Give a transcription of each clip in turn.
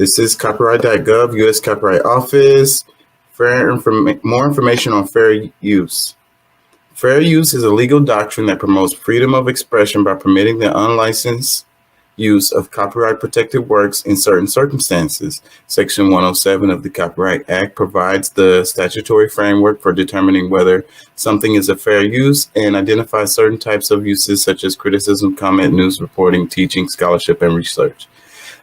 This is copyright.gov, U.S. Copyright Office. More information on fair use. Fair use is a legal doctrine that promotes freedom of expression by permitting the unlicensed use of copyright-protected works in certain circumstances. Section 107 of the Copyright Act provides the statutory framework for determining whether something is a fair use and identifies certain types of uses such as criticism, comment, news reporting, teaching, scholarship, and research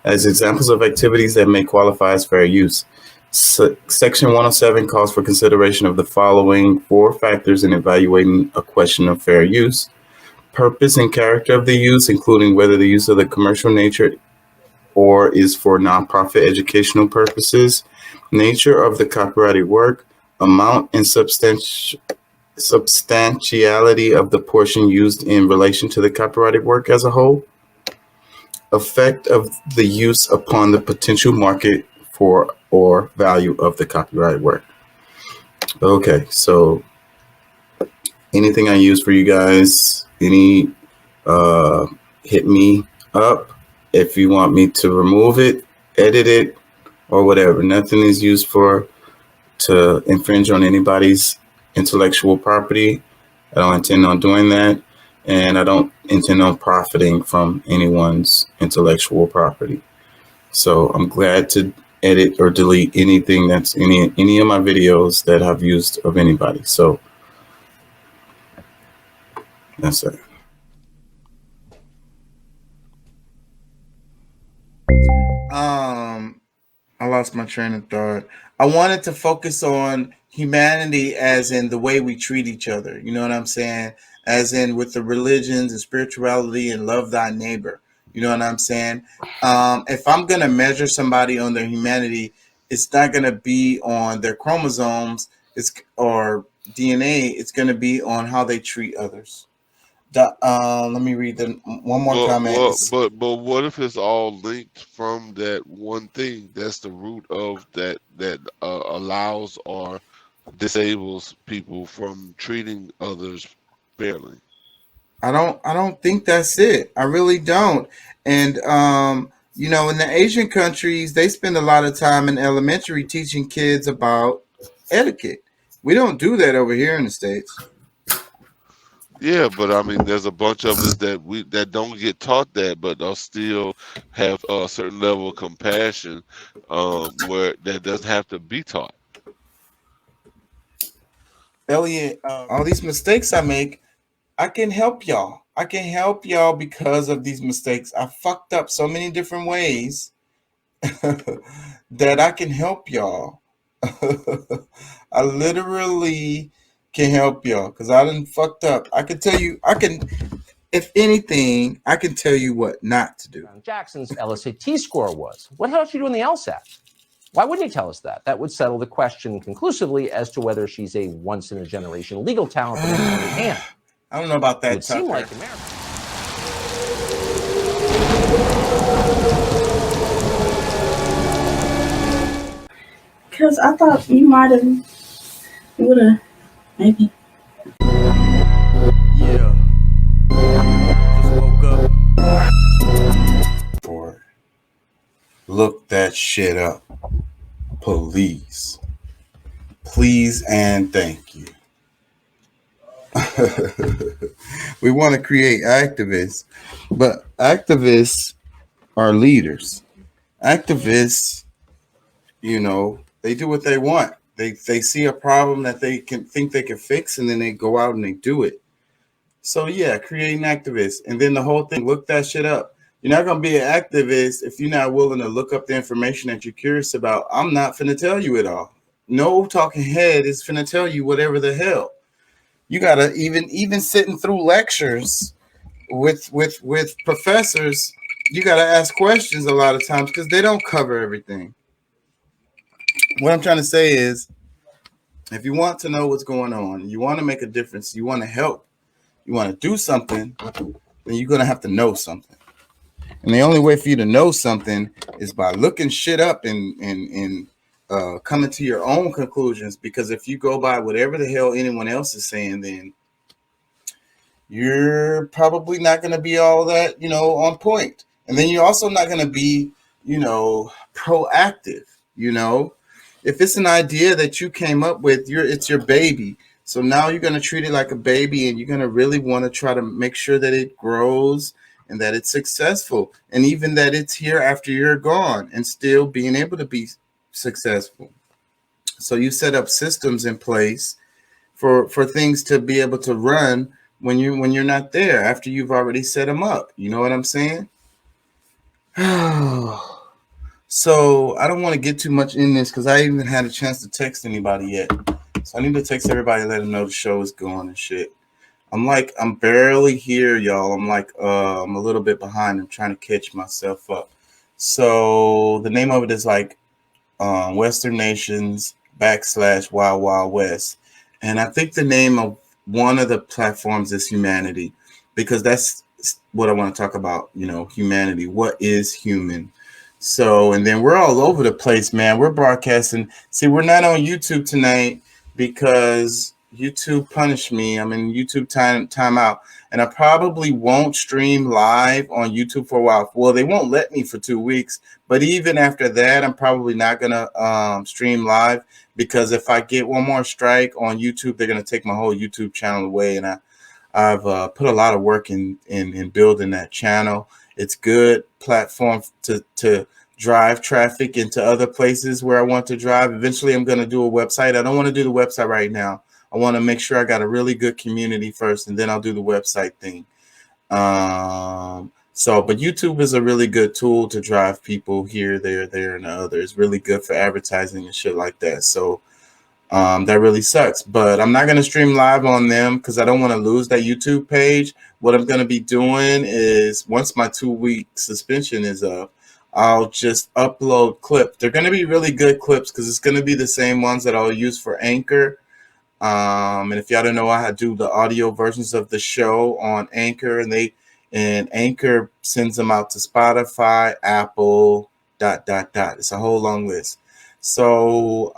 as examples of activities that may qualify as fair use. Section 107 calls for consideration of the following 4 factors in evaluating a question of fair use: purpose and character of the use, including whether the use of the commercial nature or is for nonprofit educational purposes, nature of the copyrighted work, amount and substantiality of the portion used in relation to the copyrighted work as a whole, effect of the use upon the potential market for or value of the copyrighted work. Okay, so anything I use for you guys, hit me up if you want me to remove it, edit it, or whatever. Nothing is used to infringe on anybody's intellectual property. I don't intend on doing that, and I don't intend on profiting from anyone's intellectual property. So I'm glad to edit or delete anything that's any of my videos that I've used of anybody. So that's it. I lost my train of thought. I wanted to focus on humanity as in the way we treat each other. You know what I'm saying? As in with the religions and spirituality and love thy neighbor. You know what I'm saying? If I'm going to measure somebody on their humanity, it's not going to be on their chromosomes or DNA. It's going to be on how they treat others. Let me read one more comment. But what if it's all linked from that one thing? That's the root of that allows or disables people from treating others fairly. I don't think that's it. I really don't. And in the Asian countries, they spend a lot of time in elementary teaching kids about etiquette. We don't do that over here in the States. Yeah, but I mean, there's a bunch of us that don't get taught that, but they'll still have a certain level of compassion, where that doesn't have to be taught. Elliot, all these mistakes I make, I can help y'all. I can help y'all because of these mistakes. I fucked up so many different ways that I can help y'all. I literally can help y'all because I done fucked up. I can tell you, if anything, I can tell you what not to do. Jackson's LSAT score was. What hell did she do in the LSAT? Why wouldn't he tell us that? That would settle the question conclusively as to whether she's a once-in-a-generation legal talent in every hand. I don't know about that. It would seem like America. Because I thought you would have, maybe. Yeah. Just woke up. Look that shit up. Please. Please and thank you. We want to create activists, but activists are leaders. Activists, they do what they want. They see a problem that they think they can fix, and then they go out and they do it. So yeah, creating activists, and then the whole thing. Look that shit up. You're not gonna be an activist if you're not willing to look up the information that you're curious about. I'm not finna tell you it all. No talking head is finna tell you whatever the hell. You gotta even sitting through lectures with professors. You gotta ask questions a lot of times because they don't cover everything. What I'm trying to say is, if you want to know what's going on, you want to make a difference, you want to help, you want to do something, then you're gonna have to know something. And the only way for you to know something is by looking shit up and coming to your own conclusions. Because if you go by whatever the hell anyone else is saying, then you're probably not going to be all that, on point. And then you're also not going to be, proactive. You know, if it's an idea that you came up with, it's your baby. So now you're going to treat it like a baby, and you're going to really want to try to make sure that it grows and that it's successful, and even that it's here after you're gone and still being able to be successful. So you set up systems in place for things to be able to run when you're not there, after you've already set them up. You know what I'm saying? So I don't want to get too much in this because I even had a chance to text anybody yet. So I need to text everybody and let them know the show is going and shit. I'm barely here, y'all. I'm a little bit behind. I'm trying to catch myself up. So the name of it is like Western Nations / Wild Wild West. And I think the name of one of the platforms is Humanity, because that's what I want to talk about, humanity. What is human? So, and then we're all over the place, man. We're broadcasting. See, we're not on YouTube tonight because YouTube punished me. I'm in YouTube timeout, and I probably won't stream live on YouTube for a while. Well, they won't let me for 2 weeks, but even after that, I'm probably not gonna stream live, because if I get one more strike on YouTube, they're gonna take my whole YouTube channel away. And I've put a lot of work in building that channel. It's good platform to drive traffic into other places where I want to drive. Eventually, I'm going to do a website. I don't want to do the website right now. I want to make sure I got a really good community first, and then I'll do the website thing. But YouTube is a really good tool to drive people here, there, and the other. It's really good for advertising and shit like that. So that really sucks, but I'm not going to stream live on them because I don't want to lose that YouTube page. What I'm going to be doing is, once my 2-week suspension is up, I'll just upload clips. They're going to be really good clips because it's going to be the same ones that I'll use for Anchor. And if y'all don't know, I do the audio versions of the show on Anchor, and Anchor sends them out to Spotify, Apple, ... It's a whole long list. So,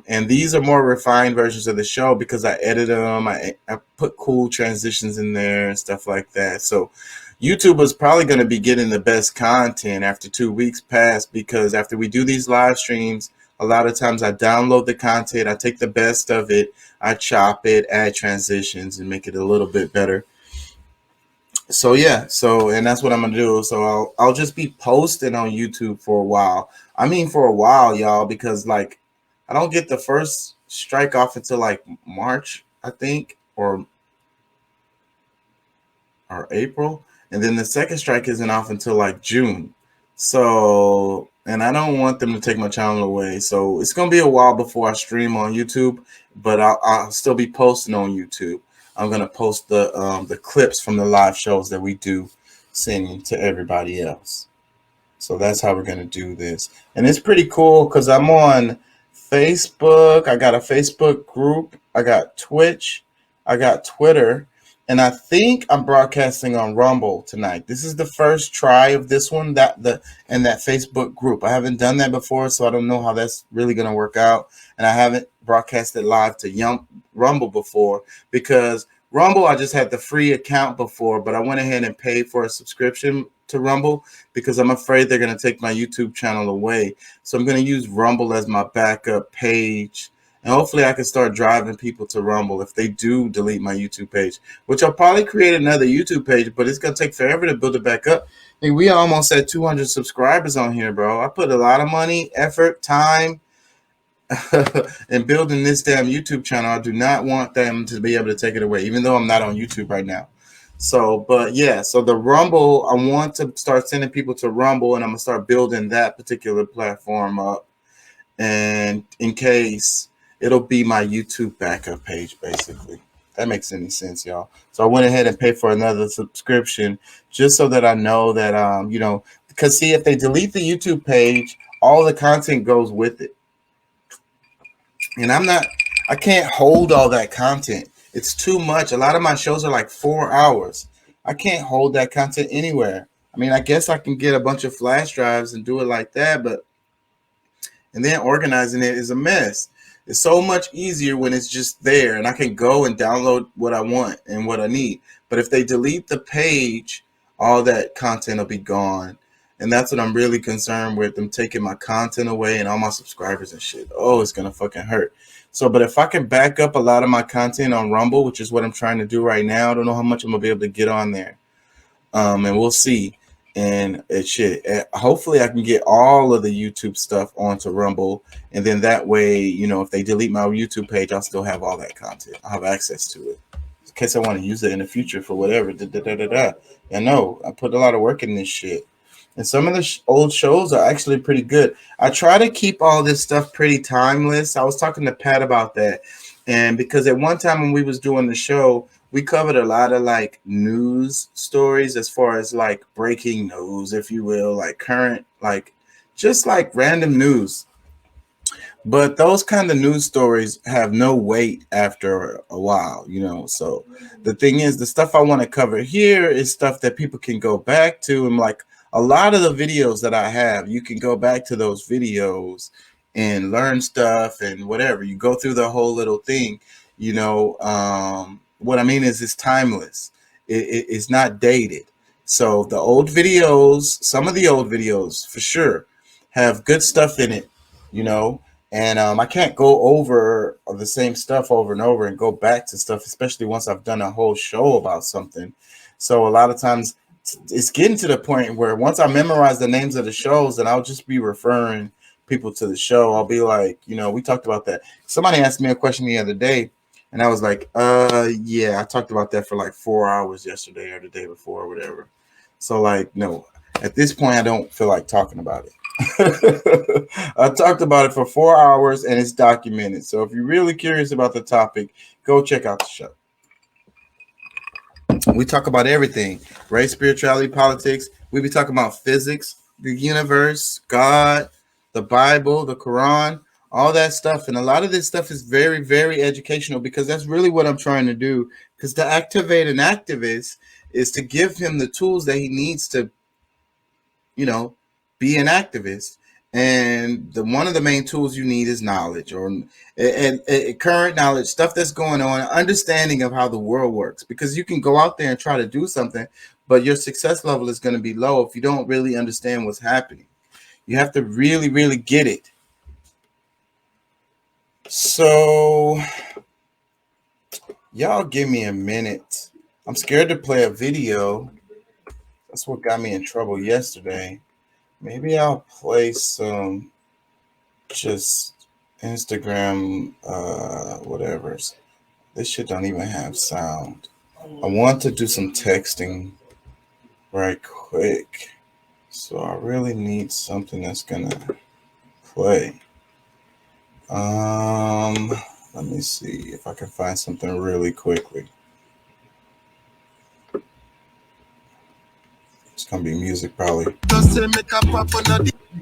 and these are more refined versions of the show because I edit them. I put cool transitions in there and stuff like that. So YouTube is probably going to be getting the best content after 2 weeks pass, because after we do these live streams, a lot of times I download the content, I take the best of it, I chop it, add transitions, and make it a little bit better. So yeah, and that's what I'm gonna do. So I'll just be posting on YouTube for a while. I mean, for a while, y'all, because like I don't get the first strike off until like March, I think, or April, and then the second strike isn't off until like June. So, and I don't want them to take my channel away. So it's gonna be a while before I stream on YouTube, but I'll still be posting on YouTube. I'm gonna post the clips from the live shows that we do, singing to everybody else. So that's how we're gonna do this, and it's pretty cool because I'm on Facebook. I got a Facebook group. I got Twitch. I got Twitter, and I think I'm broadcasting on Rumble tonight. This is the first try of this one, that Facebook group. I haven't done that before, so I don't know how that's really gonna work out. And I haven't broadcasted live to Rumble before, because Rumble, I just had the free account before, but I went ahead and paid for a subscription to Rumble because I'm afraid they're going to take my YouTube channel away. So I'm going to use Rumble as my backup page, and hopefully I can start driving people to Rumble if they do delete my YouTube page, which I'll probably create another YouTube page, but it's going to take forever to build it back up. I mean, we almost at 200 subscribers on here, bro. I put a lot of money, effort, time, and building this damn YouTube channel. I do not want them to be able to take it away, even though I'm not on YouTube right now. So, but yeah, so the Rumble, I want to start sending people to Rumble, and I'm gonna start building that particular platform up. And in case, it'll be my YouTube backup page, basically. That makes any sense, y'all. So I went ahead and paid for another subscription just so that I know that, because see, if they delete the YouTube page, all the content goes with it. And I can't hold all that content. It's too much. A lot of my shows are like 4 hours. I can't hold that content anywhere. I mean, I guess I can get a bunch of flash drives and do it like that, and then organizing it is a mess. It's so much easier when it's just there and I can go and download what I want and what I need. But if they delete the page, all that content will be gone. And that's what I'm really concerned with, them taking my content away and all my subscribers and shit. Oh, it's gonna fucking hurt. So, but if I can back up a lot of my content on Rumble, which is what I'm trying to do right now, I don't know how much I'm gonna be able to get on there. And we'll see. And it shit. Hopefully, I can get all of the YouTube stuff onto Rumble, and then that way, you know, if they delete my YouTube page, I'll still have all that content. I'll have access to it in case I want to use it in the future for whatever. I know I put a lot of work in this shit, and some of the old shows are actually pretty good. I try to keep all this stuff pretty timeless. I was talking to Pat about that, and because at one time when we was doing the show, we covered a lot of like news stories as far as like breaking news, if you will, like current, like just like random news. But those kind of news stories have no weight after a while, you know. So the thing is, the stuff I want to cover here is stuff that people can go back to. And like a lot of the videos that I have, you can go back to those videos and learn stuff and whatever. You go through the whole little thing, you know. What I mean is it's timeless. It's not dated. So the old videos, some of the old videos for sure have good stuff in it, you know. And I can't go over the same stuff over and over and go back to stuff, especially once I've done a whole show about something. So a lot of times it's getting to the point where once I memorize the names of the shows, then I'll just be referring people to the show. I'll be like, you know, we talked about that. Somebody asked me a question the other day, and I was like, yeah, I talked about that for like 4 hours yesterday or the day before or whatever. So like, no, at this point, I don't feel like talking about it. I talked about it for 4 hours and it's documented. So if you're really curious about the topic, go check out the show. We talk about everything: race, spirituality, politics. We be talking about physics, the universe, God, the Bible, the Quran, all that stuff. And a lot of this stuff is very, very educational because that's really what I'm trying to do. Because to activate an activist is to give him the tools that he needs to, you know, be an activist. And one of the main tools you need is knowledge, or current knowledge, stuff that's going on, understanding of how the world works. Because you can go out there and try to do something, but your success level is going to be low if you don't really understand what's happening. You have to really, really get it. So, y'all give me a minute. I'm scared to play a video. That's what got me in trouble yesterday. Maybe I'll play some just Instagram, whatever. This shit don't even have sound. I want to do some texting right quick. So I really need something that's gonna play. Let me see if I can find something really quickly. It's gonna be music probably.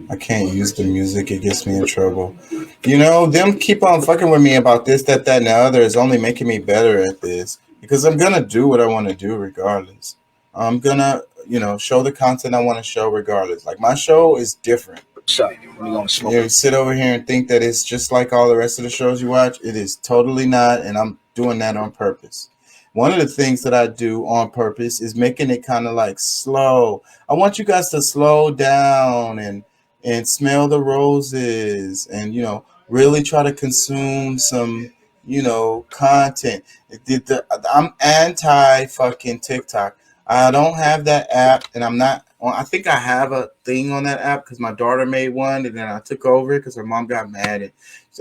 I can't use the music, it gets me in trouble. You know, them keep on fucking with me about this, that, and the other is only making me better at this. Because I'm gonna do what I want to do regardless. I'm gonna, you know, show the content I want to show regardless. Like my show is different. You sit over here and think that it's just like all the rest of the shows you watch. It is totally not, and I'm doing that on purpose. One of the things that I do on purpose is making it kind of like slow. I want you guys to slow down and smell the roses and, you know, really try to consume some, you know, content. I'm anti fucking TikTok. I don't have that app, and I'm not. I think I have a thing on that app because my daughter made one, and then I took over it because her mom got mad. And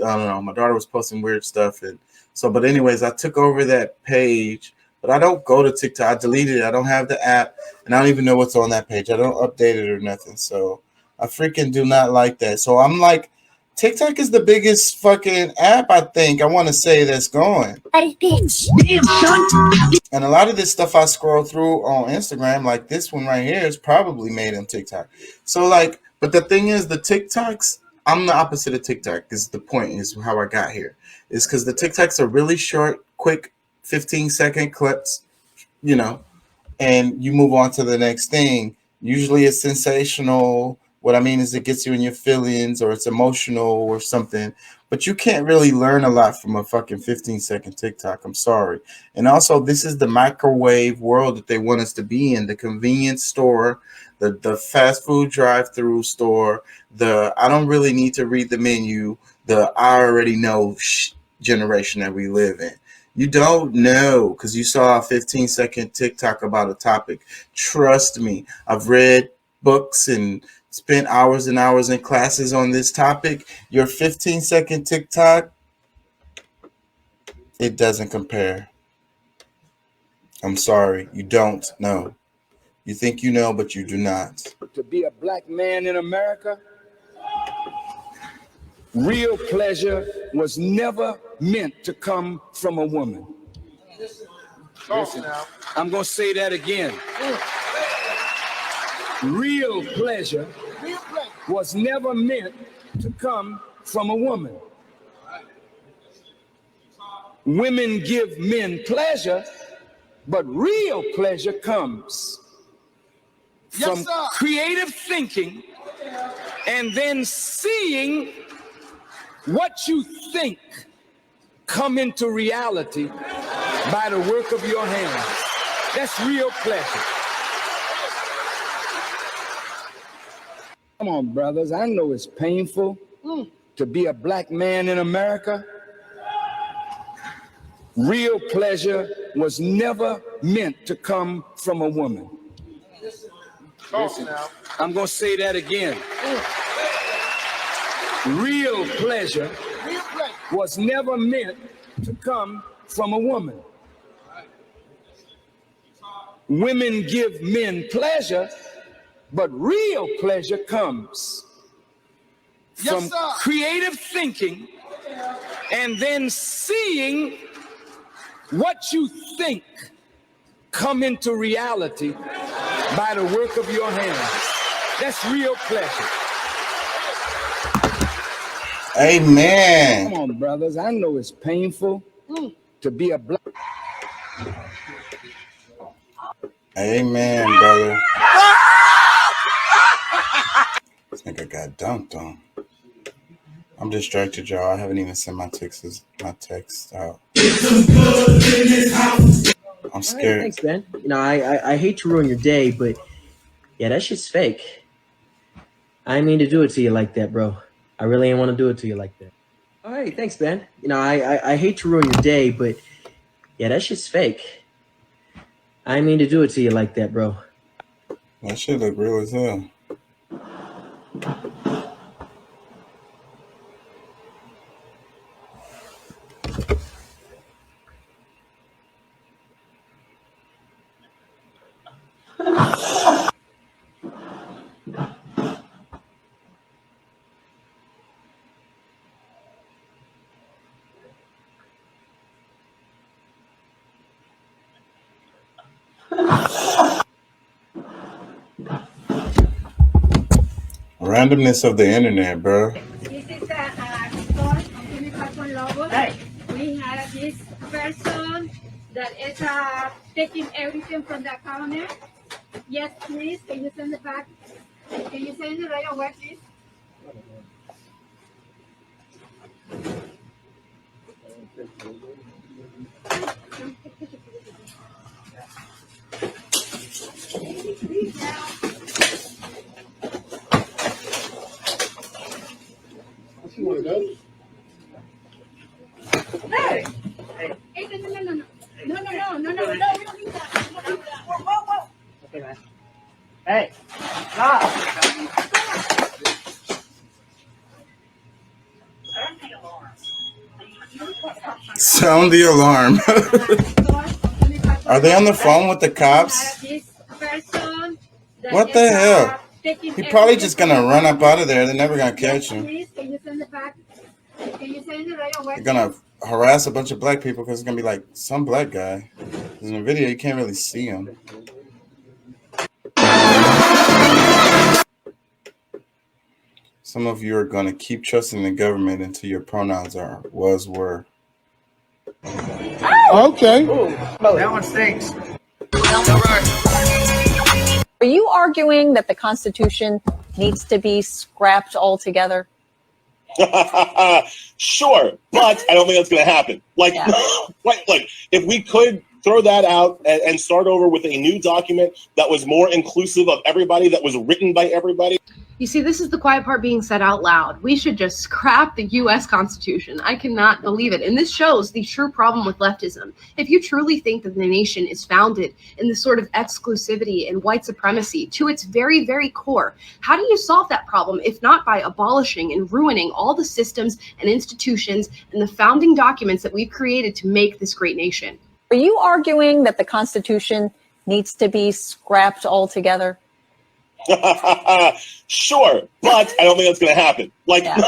I don't know. My daughter was posting weird stuff, and so. But anyways, I took over that page, but I don't go to TikTok. I deleted it. I don't have the app, and I don't even know what's on that page. I don't update it or nothing. So I freaking do not like that. So I'm like, TikTok is the biggest fucking app I think I want to say that's going. And a lot of this stuff I scroll through on Instagram, like this one right here, is probably made on TikTok. So like, but the thing is, the TikToks, I'm the opposite of TikTok. Is the point is how I got here. Is because the TikToks are really short, quick, 15-second clips, you know, and you move on to the next thing. Usually it's sensational, What I mean is it gets you in your feelings or it's emotional or something. But you can't really learn a lot from a fucking 15-second TikTok. I'm sorry. And also, this is the microwave world that they want us to be in. The convenience store, the fast food drive-through store, the I don't really need to read the menu, the I already know generation that we live in. You don't know because you saw a 15-second TikTok about a topic. Trust me, I've read books and spent hours and hours in classes on this topic. Your 15-second TikTok, it doesn't compare. I'm sorry, you don't know. You think you know, but you do not. To be a black man in America, real pleasure was never meant to come from a woman. Listen, I'm going to say that again. Real pleasure was never meant to come from a woman. Women give men pleasure, but real pleasure comes from creative thinking and then seeing what you think come into reality by the work of your hands. That's real pleasure. Come on, brothers. I know it's painful to be a black man in America. Real pleasure was never meant to come from a woman. Listen, I'm going to say that again. Real pleasure was never meant to come from a woman. Women give men pleasure, but real pleasure comes from creative thinking and then seeing what you think come into reality by the work of your hands. That's real pleasure. Amen. Come on, brothers. I know it's painful to be a black. Amen, brother. This nigga got dunked on. I'm distracted, y'all. I haven't even sent my text out. I'm scared. Right, thanks, Ben. You know, I hate to ruin your day, but yeah, that shit's fake. I didn't mean to do it to you like that, bro. I really didn't want to do it to you like that. All right, thanks, Ben. You know, I hate to ruin your day, but yeah, that shit's fake. I didn't mean to do it to you like that, bro. That shit look real as hell. Randomness of the internet, bro. This is a store on Unicorn Logo. Hey. We have this person that is taking everything from the counter. Yes, please. Can you send it back? Can you send it right away, please? Hey! Hey, no. We don't need that. Whoa. Okay, man. Hey, stop! Sound the alarm. Are they on the phone with the cops? What the hell? He probably just gonna run up out of there. They're never gonna catch him. They're gonna harass a bunch of black people because it's gonna be like some black guy. In the video, you can't really see him. Some of you are gonna keep trusting the government until your pronouns are was, were. Okay. Ooh, that one stinks. Are you arguing that the Constitution needs to be scrapped altogether? Sure, but I don't think that's going to happen. Like, Yeah. like if we could throw that out and start over with a new document that was more inclusive of everybody, that was written by everybody. You see, this is the quiet part being said out loud. We should just scrap the U.S. Constitution. I cannot believe it. And this shows the true problem with leftism. If you truly think that the nation is founded in this sort of exclusivity and white supremacy to its very, very core, how do you solve that problem if not by abolishing and ruining all the systems and institutions and the founding documents that we've created to make this great nation? Are you arguing that the Constitution needs to be scrapped altogether? Sure, but I don't think that's going to happen. Like, Yeah.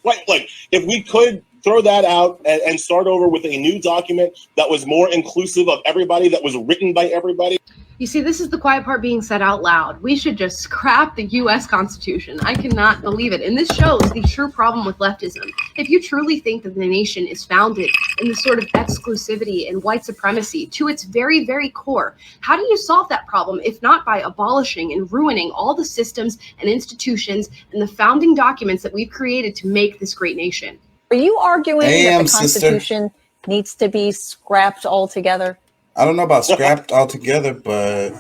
like if we could throw that out and start over with a new document that was more inclusive of everybody, that was written by everybody. You see, this is the quiet part being said out loud. We should just scrap the U.S. Constitution. I cannot believe it. And this shows the true problem with leftism. If you truly think that the nation is founded in this sort of exclusivity and white supremacy to its very, very core, how do you solve that problem if not by abolishing and ruining all the systems and institutions and the founding documents that we've created to make this great nation? Are you arguing that the sister. Constitution needs to be scrapped altogether? I don't know about scrapped altogether, but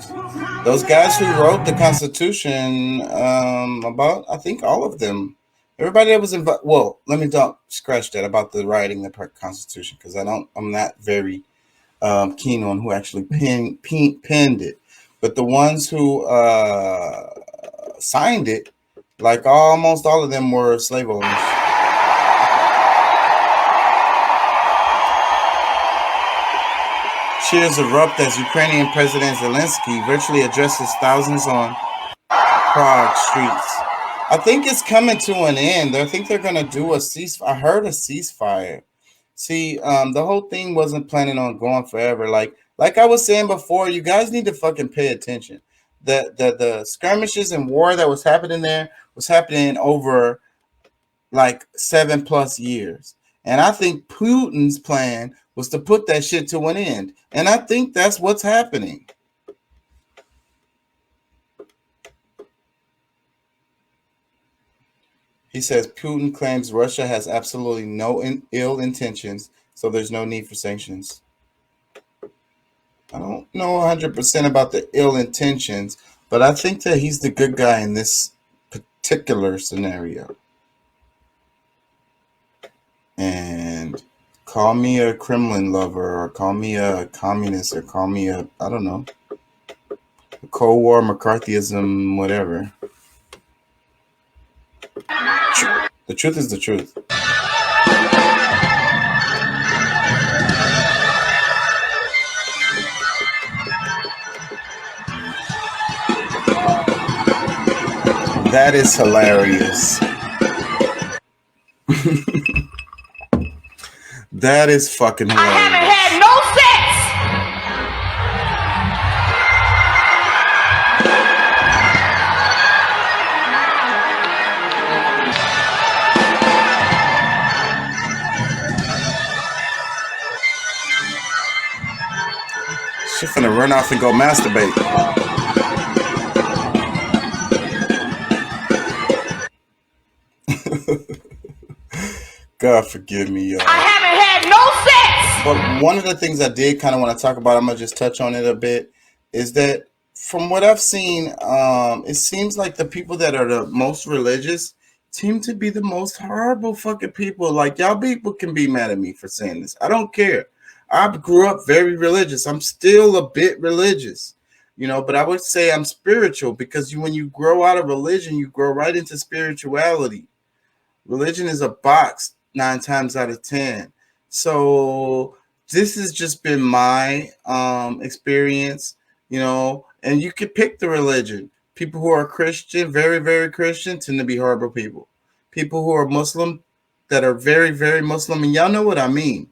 those guys who wrote the Constitution, about, I think all of them, everybody that was involved. Well, let me don't scratch that about the writing the Constitution, because I'm not very keen on who actually penned it. But the ones who signed it, like almost all of them were slave owners. Cheers erupt as Ukrainian President Zelensky virtually addresses thousands on Prague streets. I think it's coming to an end. I think they're going to do a ceasefire. I heard a ceasefire. See, the whole thing wasn't planning on going forever. Like I was saying before, you guys need to fucking pay attention. The skirmishes and war that was happening there was happening over like 7+ years. And I think Putin's plan was to put that shit to an end. And I think that's what's happening. He says Putin claims Russia has absolutely no ill intentions, so there's no need for sanctions. I don't know 100% about the ill intentions, but I think that he's the good guy in this particular scenario. And call me a Kremlin lover, or call me a communist, or call me a, I don't know, a Cold War McCarthyism, whatever. The truth is the truth. That is hilarious. That is fucking hilarious. I haven't had no sex. She finna run off and go masturbate. God forgive me, y'all. I haven't had no sex. But one of the things I did kind of want to talk about, I'm gonna just touch on it a bit, is that from what I've seen, it seems like the people that are the most religious seem to be the most horrible fucking people. Like, y'all people can be mad at me for saying this. I don't care. I grew up very religious. I'm still a bit religious, you know, but I would say I'm spiritual, because when you grow out of religion, you grow right into spirituality. Religion is a box 9 times out of 10. So this has just been my experience, you know, and you could pick the religion. People who are Christian, very, very Christian, tend to be horrible people. People who are Muslim, that are very, very Muslim, and y'all know what I mean,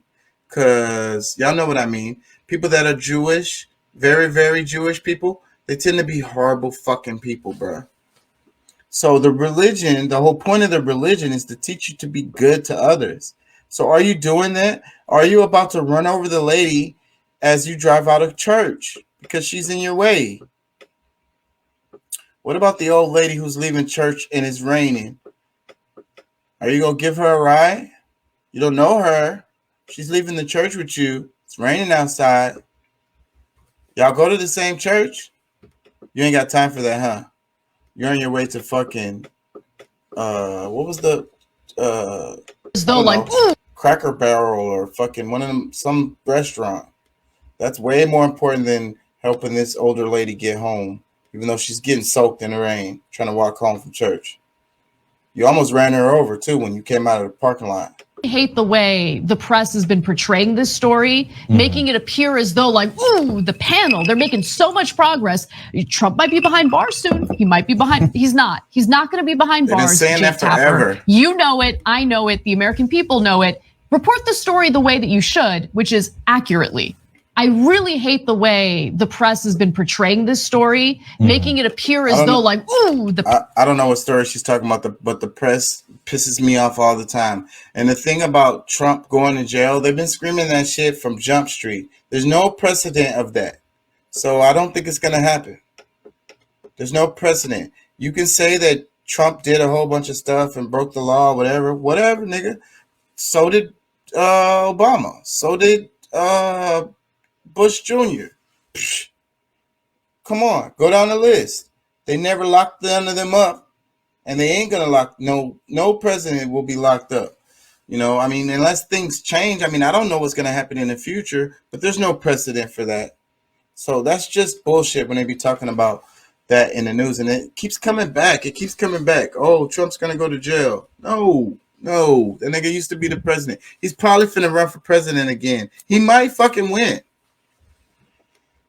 because y'all know what I mean. People that are Jewish, very, very Jewish people, they tend to be horrible fucking people, bruh. So the religion, the whole point of the religion is to teach you to be good to others. So are you doing that? Are you about to run over the lady as you drive out of church because she's in your way? What about the old lady who's leaving church and it's raining? Are you going to give her a ride? You don't know her. She's leaving the church with you. It's raining outside. Y'all go to the same church? You ain't got time for that, huh? You're on your way to fucking, what was the, As though like, Cracker Barrel or fucking one of them, some restaurant. That's way more important than helping this older lady get home, even though she's getting soaked in the rain, trying to walk home from church. You almost ran her over too when you came out of the parking lot. I hate the way the press has been portraying this story, making it appear as though like, ooh, the panel, they're making so much progress. Trump might be behind bars soon. He might be behind. He's not. He's not going to be behind They've been bars. saying that Jake forever. Tapper. You know it. I know it. The American people know it. Report the story the way that you should, which is accurately. I really hate the way the press has been portraying this story, making it appear as though like, ooh, I don't know what story she's talking about, but the press pisses me off all the time. And the thing about Trump going to jail, they've been screaming that shit from Jump Street. There's no precedent of that. So I don't think it's going to happen. There's no precedent. You can say that Trump did a whole bunch of stuff and broke the law, whatever, nigga. So did Obama. So did Bush Jr. Psh, come on, go down the list. They never locked none of them up, and they ain't gonna lock. No president will be locked up. You know, I mean, unless things change. I mean, I don't know what's gonna happen in the future, but there's no precedent for that. So that's just bullshit when they be talking about that in the news, and it keeps coming back. It keeps coming back. Oh, Trump's gonna go to jail. No, that nigga used to be the president. He's probably finna run for president again. He might fucking win.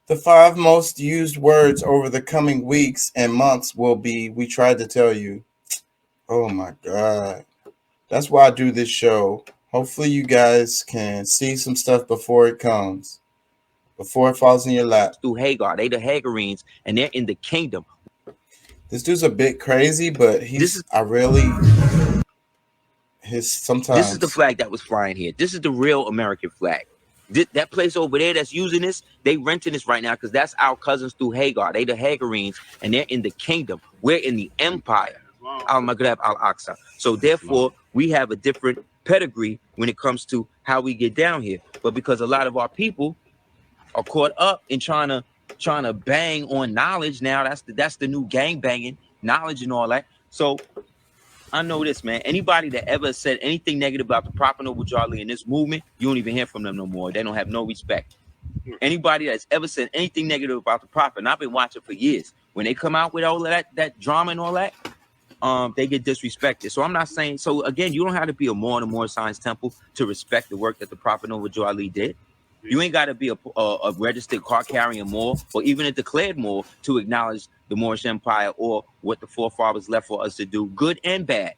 The 5 most used words over the coming weeks and months will be, we tried to tell you. Oh my God. That's why I do this show. Hopefully you guys can see some stuff before it comes. Before it falls in your lap. Through Hagar. They the Hagarenes, and they're in the kingdom. This dude's a bit crazy, but sometimes. This is the flag that was flying here. This is the real American flag. That place over there that's using this, they renting this right now because that's our cousins through Hagar. They the Hagarenes, and they're in the kingdom. We're in the empire. Al-Maghreb al-Aqsa. So therefore, we have a different pedigree when it comes to how we get down here. But because a lot of our people are caught up in trying to bang on knowledge now, that's the new gang banging, knowledge and all that. So I know this, man. Anybody that ever said anything negative about the Prophet Noble Charlie in this movement, you don't even hear from them no more. They don't have no respect. Anybody that's ever said anything negative about the Prophet, and I've been watching for years, when they come out with all of that drama and all that, they get disrespected. So I'm not saying, so again, you don't have to be a Moor in the Moor Science Temple to respect the work that the Prophet Noble Charlie did. You ain't got to be a registered card-carrying Moor or even a declared Moor to acknowledge the Moorish Empire or what the forefathers left for us to do, good and bad.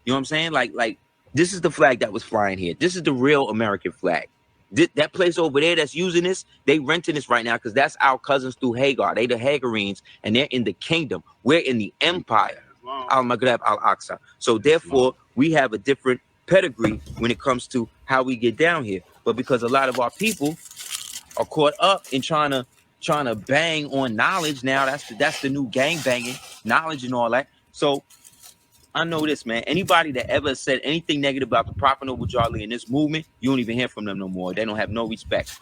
You know what I'm saying? Like this is the flag that was flying here. This is the real American flag. That place over there that's using this, they renting this right now because that's our cousins through Hagar. They the Hagarenes, and they're in the kingdom. We're in the empire. Al-Maghreb al-Aqsa. So therefore, we have a different pedigree when it comes to how we get down here. But because a lot of our people are caught up in trying to bang on knowledge now, that's the new gang banging, knowledge and all that. So I know this, man. Anybody that ever said anything negative about the Prophet Noble Charlie in this movement, you don't even hear from them no more. They don't have no respect.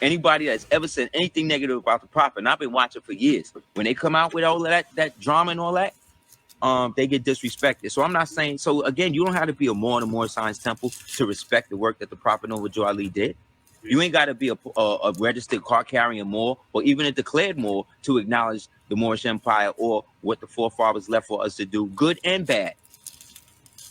Anybody that's ever said anything negative about the Prophet, and I've been watching for years, when they come out with all of that drama and all that, they get disrespected. So I'm not saying, so again, you don't have to be a Moor in the Moor Science Temple to respect the work that the Prophet Noble Charlie did. You ain't got to be a registered card-carrying Moor or even a declared Moor to acknowledge the Moorish Empire or what the forefathers left for us to do, good and bad.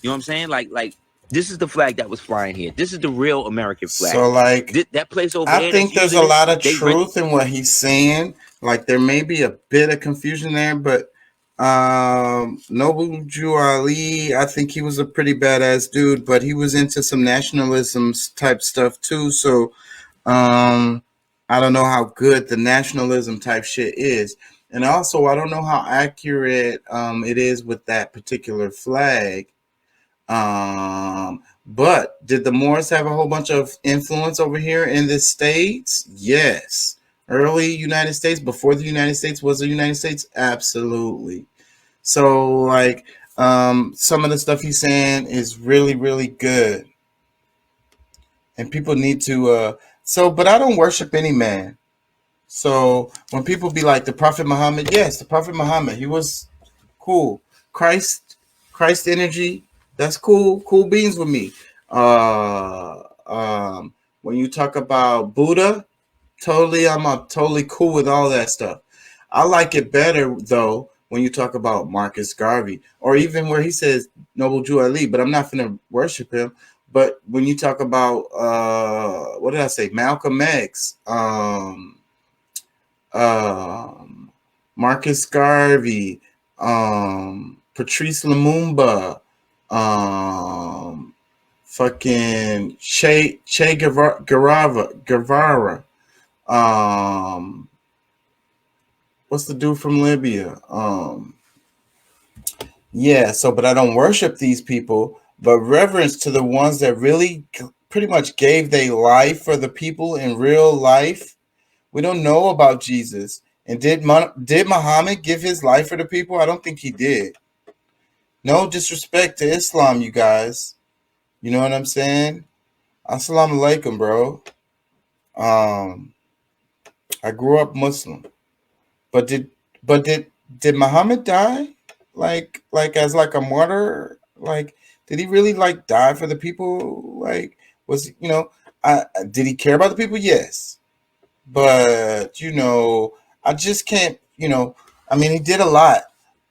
You know what I'm saying? Like this is the flag that was flying here. This is the real American flag. So like that place over I there. think there's a lot of truth in what he's saying. Like there may be a bit of confusion there, but Noble Jew Ali, I think he was a pretty badass dude, but he was into some nationalism type stuff too. So I don't know how good the nationalism type shit is. And also I don't know how accurate it is with that particular flag. But did the Moors have a whole bunch of influence over here in the States? Yes. early United States, before the United States was the United States? Absolutely. So like some of the stuff he's saying is really, really good. And people need to but I don't worship any man. So when people be like the Prophet Muhammad, yes, the Prophet Muhammad, he was cool. Christ energy, that's cool. Cool beans with me. When you talk about Buddha, I'm totally cool with all that stuff. I like it better though when you talk about Marcus Garvey, or even where he says Noble Jew Ali, but I'm not gonna worship him. But when you talk about what did I say? Malcolm X, Marcus Garvey, Patrice Lumumba, fucking Che Guevara, what's the dude from Libya? Yeah, so but I don't worship these people, but reverence to the ones that really pretty much gave their life for the people in real life. We don't know about Jesus. And did Muhammad give his life for the people? I don't think he did. No disrespect to Islam, you guys. You know what I'm saying? Assalamu alaikum, bro. I grew up Muslim. But did Muhammad die? Like as like a martyr? Like did he really like die for the people? Like was did he care about the people? Yes. But I just can't, I mean he did a lot,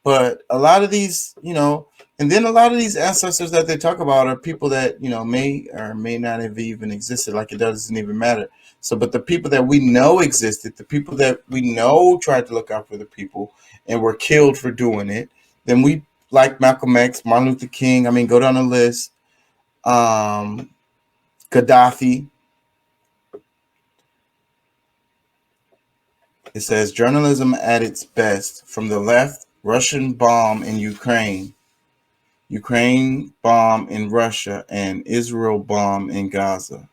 but a lot of these, and then a lot of these ancestors that they talk about are people that, may or may not have even existed. Like it doesn't even matter. So, but the people that we know existed, the people that we know tried to look out for the people and were killed for doing it, then we like Malcolm X, Martin Luther King. I mean, go down the list. Gaddafi. It says journalism at its best. From the left, Russian bomb in Ukraine. Ukraine bomb in Russia, and Israel bomb in Gaza.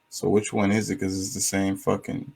So which one is it? Because it's the same fucking...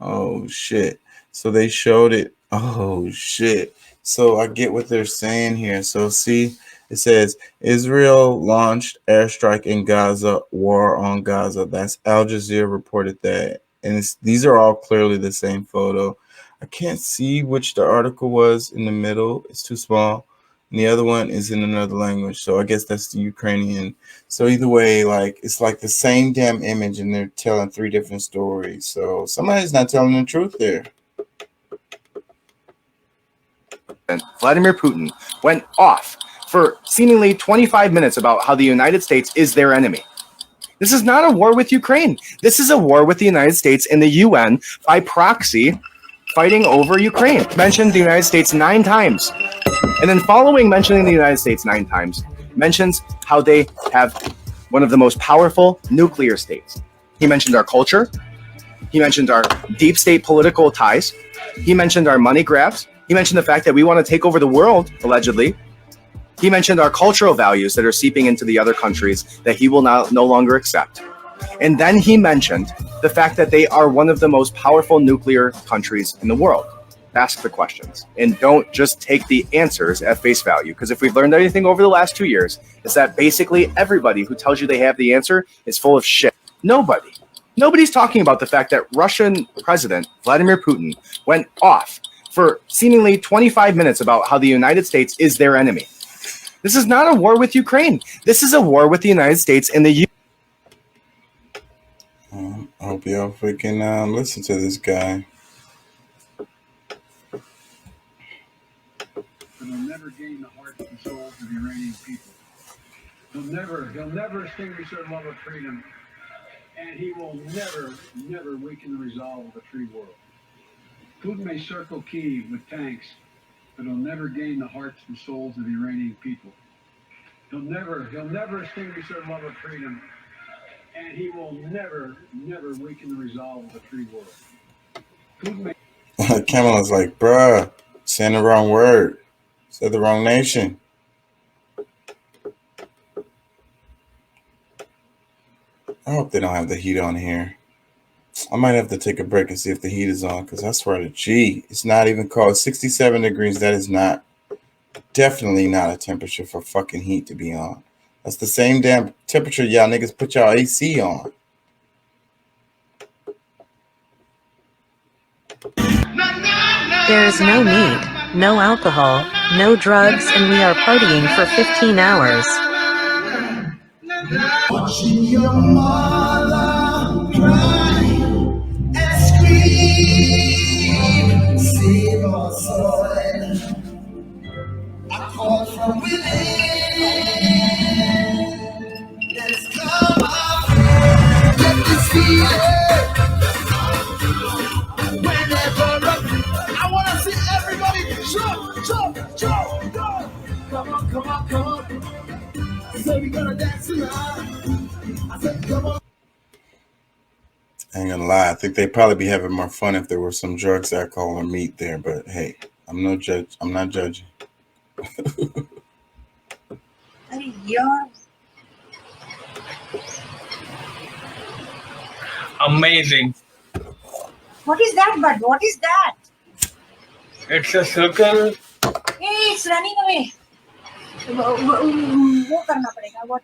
Oh, shit. So they showed it. Oh, shit. So I get what they're saying here. So see, it says Israel launched airstrike in Gaza, war on Gaza. That's Al Jazeera reported that. And these are all clearly the same photo. I can't see which the article was in the middle. It's too small. And the other one is in another language. So I guess that's the Ukrainian. So either way, like it's like the same damn image and they're telling three different stories. So somebody's not telling the truth there. Vladimir Putin went off for seemingly 25 minutes about how the United States is their enemy. This is not a war with Ukraine. This is a war with the United States and the UN by proxy fighting over Ukraine. Mentioned the United States 9 times. And then following mentioning the United States 9 times, mentions how they have one of the most powerful nuclear states. He mentioned our culture. He mentioned our deep state political ties. He mentioned our money grabs. He mentioned the fact that we want to take over the world, allegedly. He mentioned our cultural values that are seeping into the other countries that he will no longer accept. And then he mentioned the fact that they are one of the most powerful nuclear countries in the world. Ask the questions and don't just take the answers at face value. Because if we've learned anything over the last 2 years, it's that basically everybody who tells you they have the answer is full of shit. Nobody's talking about the fact that Russian President Vladimir Putin went off for seemingly 25 minutes about how the United States is their enemy. This is not a war with Ukraine. This is a war with the United States and the U. I hope y'all freaking listen to this guy. But he'll never gain the hearts and souls of the Iranian people. He'll never extinguish their love of freedom, and he will never weaken the resolve of a free world. Putin may circle Kyiv with tanks, but he'll never gain the hearts and souls of the Iranian people. He'll never extinguish their love of freedom, and he will never weaken the resolve of a free world. Putin may... Kamala's like, bruh, saying the wrong word. Said the wrong nation. I hope they don't have the heat on here. I might have to take a break and see if the heat is on, because I swear to G, it's not even cold. 67 degrees. That is definitely not a temperature for fucking heat to be on. That's the same damn temperature y'all niggas put y'all AC on. There is no need, no alcohol, no drugs, and we are partying for 15 hours. Watching your mother cry and scream, save our soul. I call from within. Let's come up, let this feeling. Whenever I wanna see everybody jump, jump, jump, jump. Come on, come on, come on. So we gonna dance tonight. I said, come on. I ain't gonna lie. I think they'd probably be having more fun if there were some drugs, alcohol, or meat there. But hey, I'm no judge. I'm not judging. Amazing. What is that, bud? What is that? It's a circle. Hey, it's running away. वो करना पड़ेगा. What?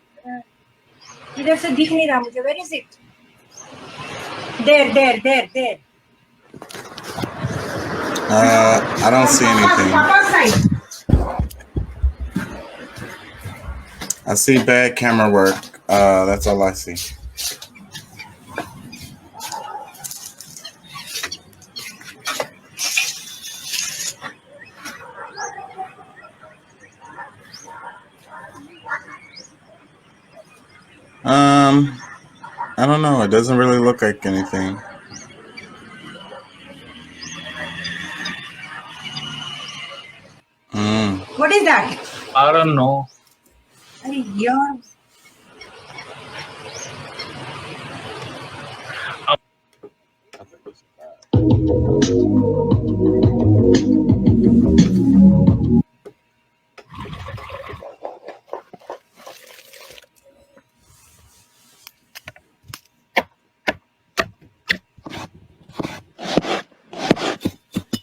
इधर से दिख नहीं रहा मुझे. Where is it? There. I don't see anything. I see bad camera work. That's all I see. I don't know. It doesn't really look like anything. What is that? I don't know. अरे यार.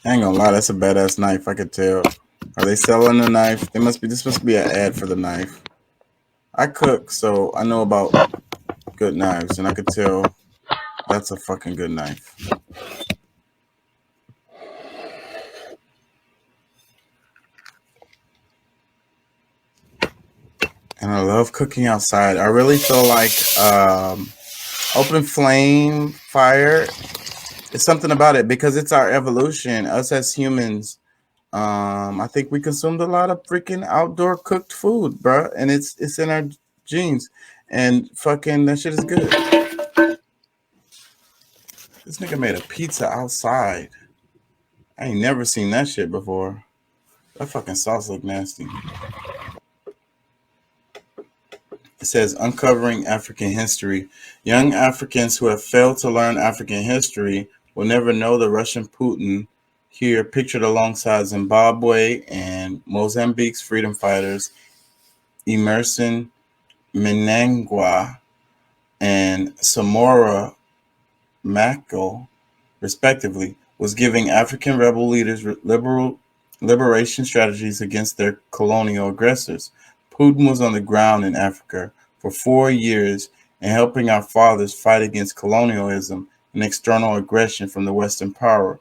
I ain't gonna lie, that's a badass knife. I could tell. Are they selling the knife? This must be an ad for the knife. I cook, so I know about good knives, and I could tell that's a fucking good knife. And I love cooking outside. I really feel like open flame fire. It's something about it because it's our evolution. Us as humans, I think we consumed a lot of freaking outdoor cooked food, bruh, and it's in our genes. And fucking that shit is good. This nigga made a pizza outside. I ain't never seen that shit before. That fucking sauce look nasty. It says uncovering African history. Young Africans who have failed to learn African history will never know the Russian Putin, here pictured alongside Zimbabwe and Mozambique's freedom fighters Emerson Mnangagwa and Samora Machel, respectively, was giving African rebel leaders liberation strategies against their colonial aggressors. Putin was on the ground in Africa for 4 years and helping our fathers fight against colonialism and external aggression from the Western power,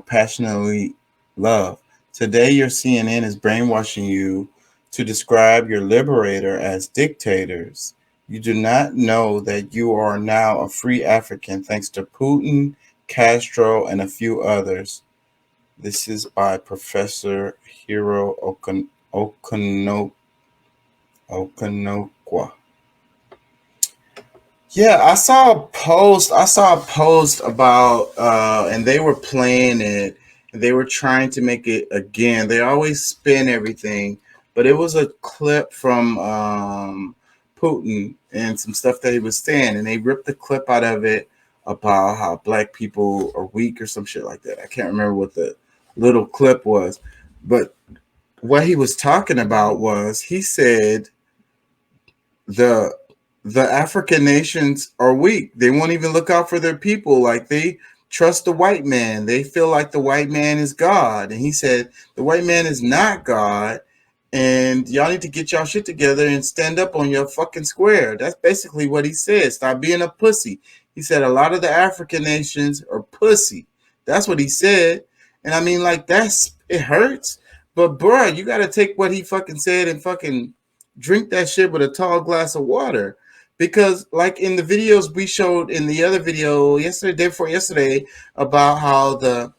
passionately love. Today, your CNN is brainwashing you to describe your liberator as dictators. You do not know that you are now a free African thanks to Putin, Castro, and a few others. This is by Professor Hiro Okonokwa. Yeah, I saw a post about and they were playing it and they were trying to make it again. They always spin everything, but it was a clip from Putin and some stuff that he was saying, and they ripped the clip out of it about how black people are weak or some shit like that. I can't remember what the little clip was, but what he was talking about was he said the the African nations are weak. They won't even look out for their people. Like they trust the white man. They feel like the white man is God. And he said the white man is not God. And y'all need to get y'all shit together and stand up on your fucking square. That's basically what he said. Stop being a pussy. He said a lot of the African nations are pussy. That's what he said. And I mean, like, it hurts. But bruh, you gotta take what he fucking said and fucking drink that shit with a tall glass of water. Because like in the videos we showed in the other video yesterday, day before yesterday, about how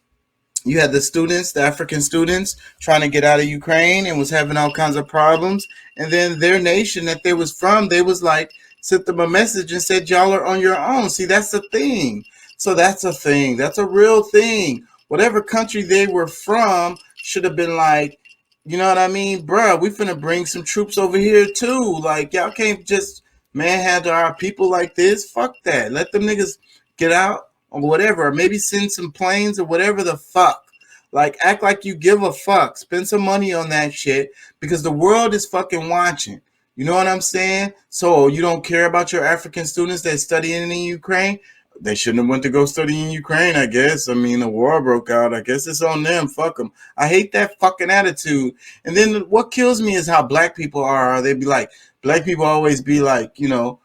you had the students, the African students, trying to get out of Ukraine and was having all kinds of problems. And then their nation that they was from, they was like, sent them a message and said, y'all are on your own. See, that's the thing. So that's a thing. That's a real thing. Whatever country they were from should have been like, you know what I mean? Bruh, we finna bring some troops over here too. Like, y'all can't just manhandle our people like this. Fuck that. Let them niggas get out or whatever, or maybe send some planes or whatever the fuck. Like, act like you give a fuck. Spend some money on that shit because the world is fucking watching. You know what I'm saying? So you don't care about your African students that studying in Ukraine? They shouldn't have went to go study in Ukraine, I guess. I mean, a war broke out. I guess it's on them. Fuck them. I hate that fucking attitude. And then what kills me is how black people are. They be like, black people always be like, you know,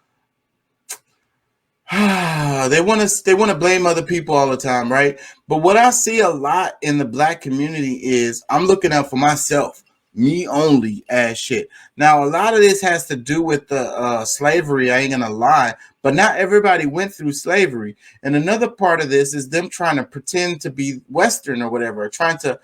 they want to blame other people all the time, right? But what I see a lot in the black community is I'm looking out for myself, me only ass shit. Now, a lot of this has to do with the slavery. I ain't gonna lie, but not everybody went through slavery. And another part of this is them trying to pretend to be Western or whatever, trying to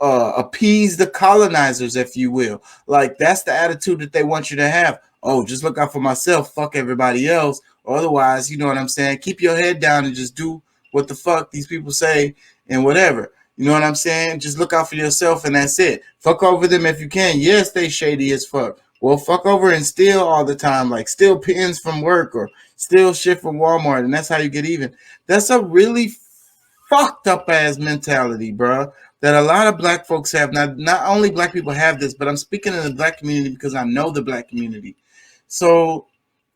appease the colonizers, if you will. Like, that's the attitude that they want you to have. Oh, just look out for myself, fuck everybody else. Otherwise, you know what I'm saying? Keep your head down and just do what the fuck these people say and whatever. You know what I'm saying? Just look out for yourself and that's it. Fuck over them if you can. Yes, they shady as fuck. Well, fuck over and steal all the time, like steal pins from work or steal shit from Walmart, and that's how you get even. That's a really fucked up ass mentality, bro, that a lot of black folks have. Not only black people have this, but I'm speaking in the black community because I know the black community. So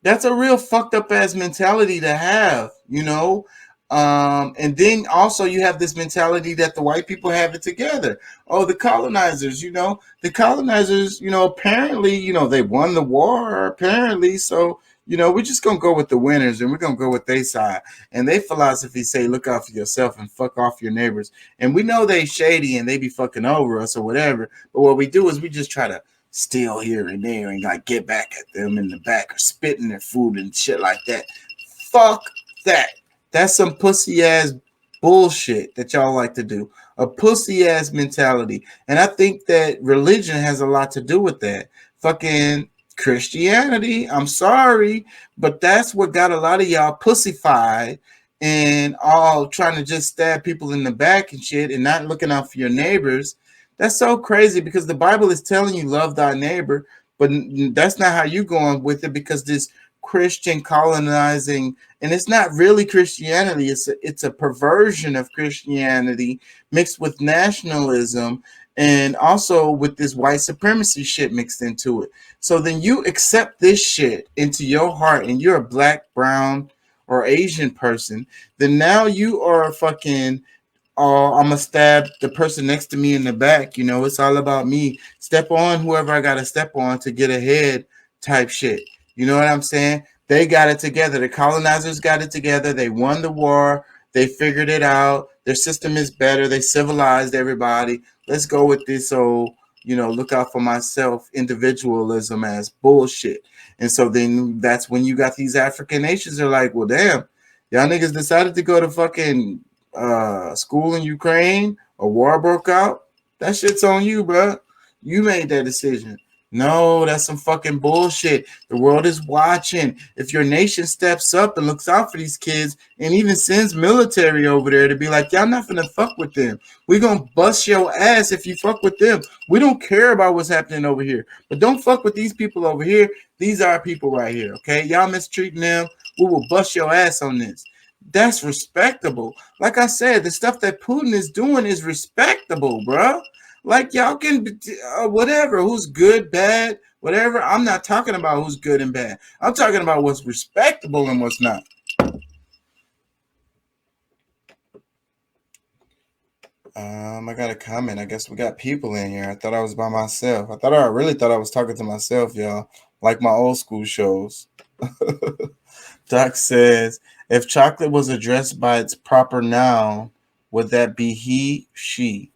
that's a real fucked up ass mentality to have, you know. And then also you have this mentality that the white people have it together. Oh, the colonizers, you know, apparently, you know, they won the war, apparently. So, you know, we're just gonna go with the winners and we're gonna go with their side. And they philosophy say, look out for yourself and fuck off your neighbors. And we know they shady and they be fucking over us or whatever. But what we do is we just try to steal here and there and like get back at them in the back or spit in their food and shit like that. Fuck that. That's some pussy ass bullshit that y'all like to do. A pussy ass mentality. And I think that religion has a lot to do with that. Fucking Christianity, I'm sorry, but that's what got a lot of y'all pussyfied and all trying to just stab people in the back and shit and not looking out for your neighbors. That's so crazy because the Bible is telling you love thy neighbor, but that's not how you going with it because this Christian colonizing, and it's not really Christianity. It's a perversion of Christianity mixed with nationalism and also with this white supremacy shit mixed into it. So then you accept this shit into your heart and you're a black, brown, or Asian person, then now you are fucking I'm gonna stab the person next to me in the back. You know, it's all about me. Step on whoever I gotta step on to get ahead type shit. You know what I'm saying? They got it together. The colonizers got it together. They won the war. They figured it out. Their system is better. They civilized everybody. Let's go with this old, you know, look out for myself individualism as bullshit. And so then that's when you got these African nations are like, well, damn, y'all niggas decided to go to fucking school in Ukraine, a war broke out. That shit's on you, bro. You made that decision. No, that's some fucking bullshit. The world is watching. If your nation steps up and looks out for these kids and even sends military over there to be like, y'all not finna fuck with them. We're gonna bust your ass if you fuck with them. We don't care about what's happening over here. But don't fuck with these people over here. These are our people right here, okay? Y'all mistreating them. We will bust your ass on this. That's respectable. Like I said, the stuff that Putin is doing is respectable, bro. Like y'all can whatever, who's good, bad, whatever. I'm not talking about who's good and bad. I'm talking about what's respectable and what's not. I got a comment. I guess we got people in here. I thought I was by myself. I really thought I was talking to myself, y'all, like my old school shows. Doc says, if chocolate was addressed by its proper noun, would that be he, she?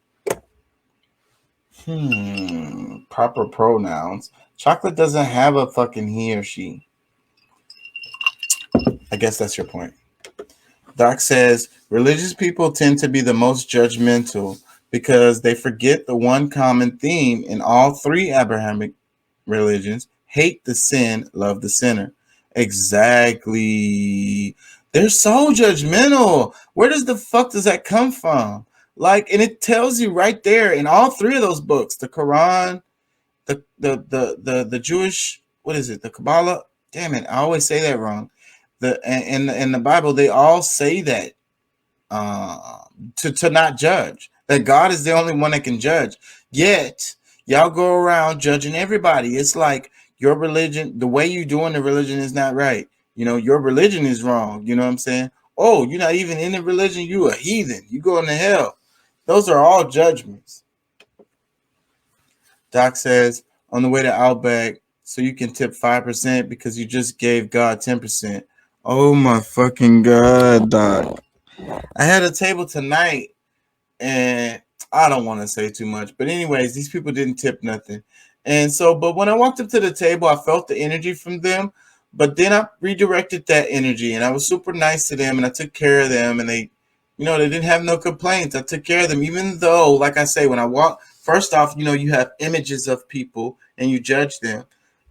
Proper pronouns. Chocolate doesn't have a fucking he or she. I guess that's your point. Doc says, religious people tend to be the most judgmental because they forget the one common theme in all three Abrahamic religions: hate the sin, love the sinner. Exactly. They're so judgmental. Where does the fuck does that come from? Like, and it tells you right there in all three of those books, the Quran, the Jewish, what is it, the Kabbalah? Damn it, I always say that wrong. In the Bible, they all say that to not judge, that God is the only one that can judge. Yet y'all go around judging everybody. It's like your religion, the way you're doing the religion is not right. You know, your religion is wrong. You know what I'm saying? Oh, you're not even in the religion. You a heathen. You going to hell. Those are all judgments. Doc says, on the way to Outback, so you can tip 5% because you just gave God 10%. Oh my fucking God, Doc. I had a table tonight, and I don't want to say too much, but anyways, these people didn't tip nothing. And so, but when I walked up to the table, I felt the energy from them, but then I redirected that energy, and I was super nice to them, and I took care of them, and they, you know, they didn't have no complaints. I took care of them, even though, like I say, when I walk, first off, you know, you have images of people and you judge them,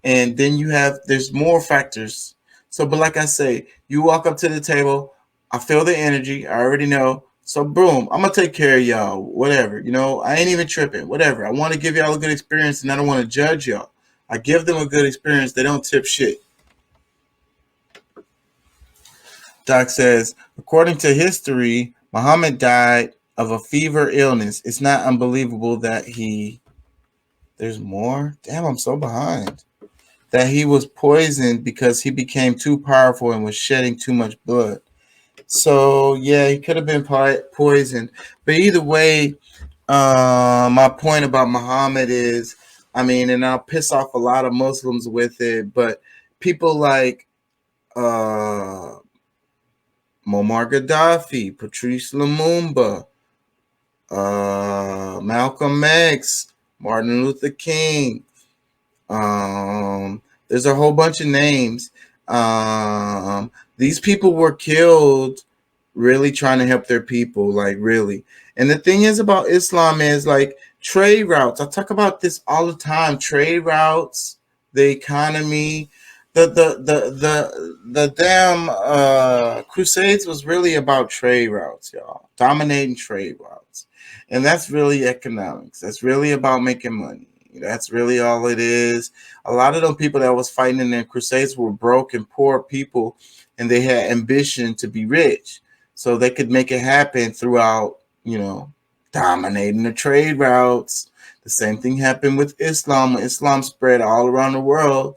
and then there's more factors. So, but like I say, you walk up to the table, I feel the energy, I already know. So boom, I'm gonna take care of y'all, whatever. You know, I ain't even tripping, whatever. I want to give y'all a good experience, and I don't want to judge y'all. I give them a good experience. They don't tip shit. Doc says, according to history, Muhammad died of a fever illness. It's not unbelievable that there's more? Damn, I'm so behind. That he was poisoned because he became too powerful and was shedding too much blood. So yeah, he could have been poisoned. But either way, my point about Muhammad is, I mean, and I'll piss off a lot of Muslims with it, but people like Muammar Gaddafi, Patrice Lumumba, Malcolm X, Martin Luther King. There's a whole bunch of names. These people were killed really trying to help their people, like really. And the thing is about Islam is like trade routes. I talk about this all the time. Trade routes, the economy, the damn Crusades was really about trade routes, y'all. Dominating trade routes. And that's really economics. That's really about making money. That's really all it is. A lot of them people that was fighting in the Crusades were broke and poor people, and they had ambition to be rich. So they could make it happen throughout, you know, dominating the trade routes. The same thing happened with Islam. When Islam spread all around the world,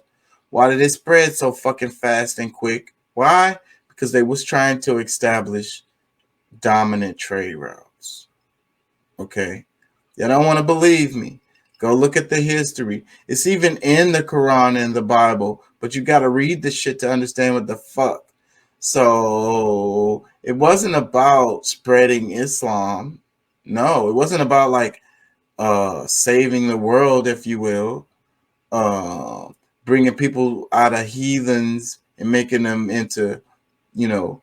why did it spread so fucking fast and quick? Why? Because they was trying to establish dominant trade routes. Okay? You don't want to believe me. Go look at the history. It's even in the Quran and the Bible, but you got to read this shit to understand what the fuck. So it wasn't about spreading Islam. No, it wasn't about like saving the world, if you will, bringing people out of heathens and making them into, you know,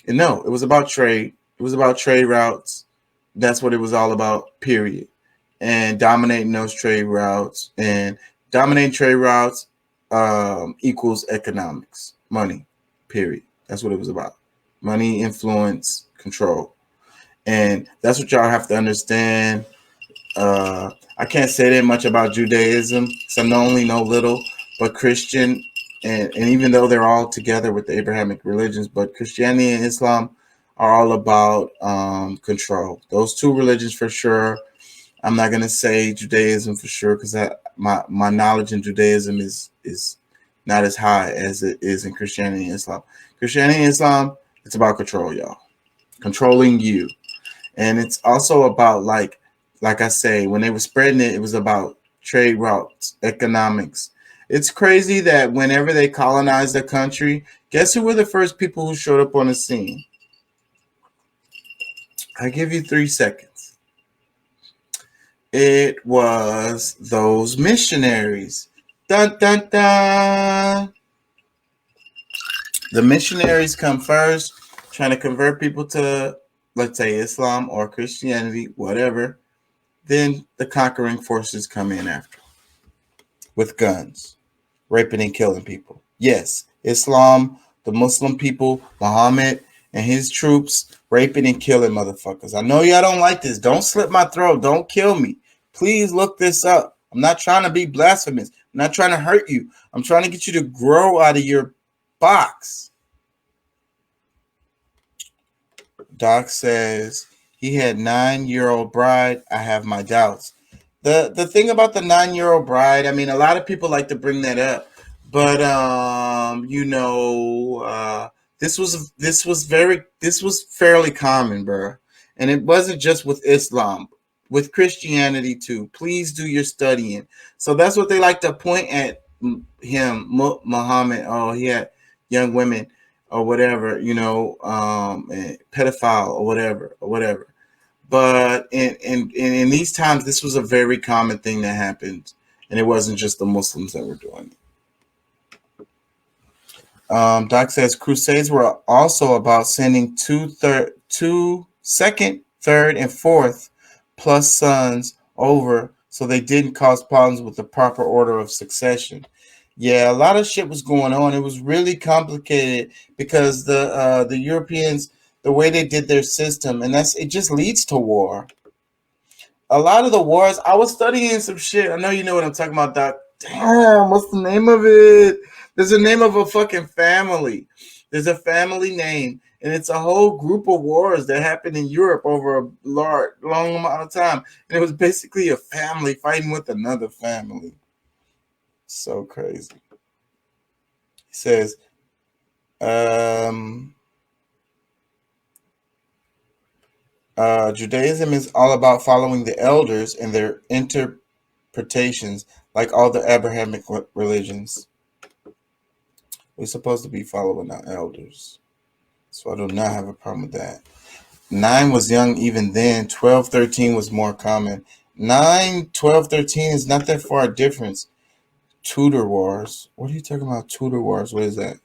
and no, it was about trade. It was about trade routes. That's what it was all about, period. And dominating those trade routes, and dominating trade routes equals economics, money, period. That's what it was about. Money, influence, control. And that's what y'all have to understand. I can't say that much about Judaism because I only know little, but Christian, and even though they're all together with the Abrahamic religions, but Christianity and Islam are all about control. Those two religions for sure. I'm not going to say Judaism for sure because my knowledge in Judaism is not as high as it is in Christianity and Islam. Christianity and Islam, it's about control, y'all. Controlling you. And it's also about like I say, when they were spreading it, it was about trade routes, economics. It's crazy that whenever they colonized the country, guess who were the first people who showed up on the scene? I give you 3 seconds. It was those missionaries. Dun, dun, dun. The missionaries come first, trying to convert people to, let's say, Islam or Christianity, whatever. Then the conquering forces come in after with guns, raping and killing people. Yes, Islam, the Muslim people, Muhammad and his troops raping and killing motherfuckers. I know y'all don't like this. Don't slit my throat. Don't kill me. Please look this up. I'm not trying to be blasphemous. I'm not trying to hurt you. I'm trying to get you to grow out of your box. Doc says he had 9-year-old bride. I have my doubts. The thing about the 9-year-old bride, I mean, a lot of people like to bring that up, but this was fairly common, bro, and it wasn't just with Islam, with Christianity too. Please do your studying. So that's what they like to point at him, Muhammad. Oh, he had young women or whatever, pedophile or whatever. But in these times, this was a very common thing that happened, and it wasn't just the Muslims that were doing it. Doc says crusades were also about sending two second, third, and fourth plus sons over, so they didn't cause problems with the proper order of succession. Yeah, a lot of shit was going on. It was really complicated because the Europeans, the way they did their system, and it just leads to war. A lot of the wars, I was studying some shit. I know you know what I'm talking about, Doc. Damn, what's the name of it? There's a name of a fucking family. There's a family name, and it's a whole group of wars that happened in Europe over a long amount of time. And it was basically a family fighting with another family. So crazy. He says, Judaism is all about following the elders and their interpretations, like all the Abrahamic religions. We're supposed to be following our elders. So I do not have a problem with that. 9 was young even then. 12, 13 was more common. 9, 12, 13 is not that far a difference. Tudor Wars. What are you talking about? Tudor Wars. What is that?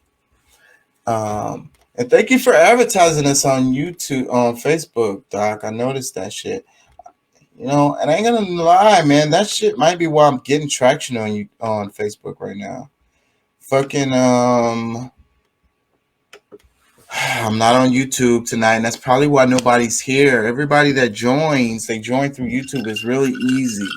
And thank you for advertising us on YouTube, on Facebook, Doc. I noticed that shit. And I ain't gonna lie, man. That shit might be why I'm getting traction on Facebook right now. Fucking I'm not on YouTube tonight, and that's probably why nobody's here. Everybody that joins, they join through YouTube. It's really easy.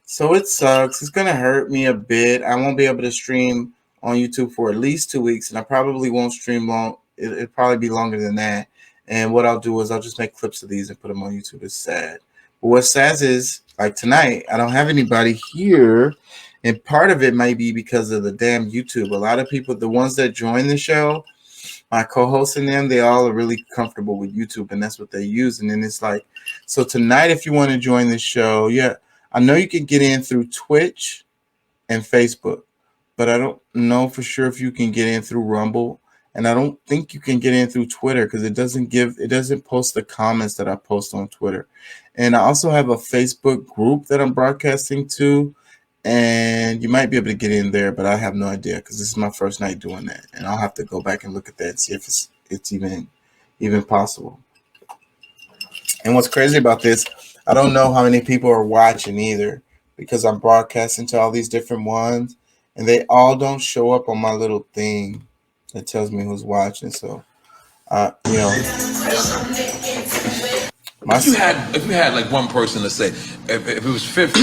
So it sucks. It's going to hurt me a bit. I won't be able to stream on YouTube for at least 2 weeks, and I probably won't stream long. It'll probably be longer than that. And what I'll do is I'll just make clips of these and put them on YouTube. It's sad. But what's sad is, like tonight, I don't have anybody here, and part of it might be because of the damn YouTube. A lot of people, the ones that join the show, my co-hosts and them, they all are really comfortable with YouTube, and that's what they use. And then it's like, so tonight, if you want to join the show, yeah, I know you can get in through Twitch and Facebook, but I don't know for sure if you can get in through Rumble, and I don't think you can get in through Twitter because it doesn't post the comments that I post on Twitter. And I also have a Facebook group that I'm broadcasting to, and you might be able to get in there, but I have no idea because this is my first night doing that, and I'll have to go back and look at that and see if it's even possible. And what's crazy about this, I don't know how many people are watching either because I'm broadcasting to all these different ones, and they all don't show up on my little thing that tells me who's watching. So, if you had like one person to say, if it was 50,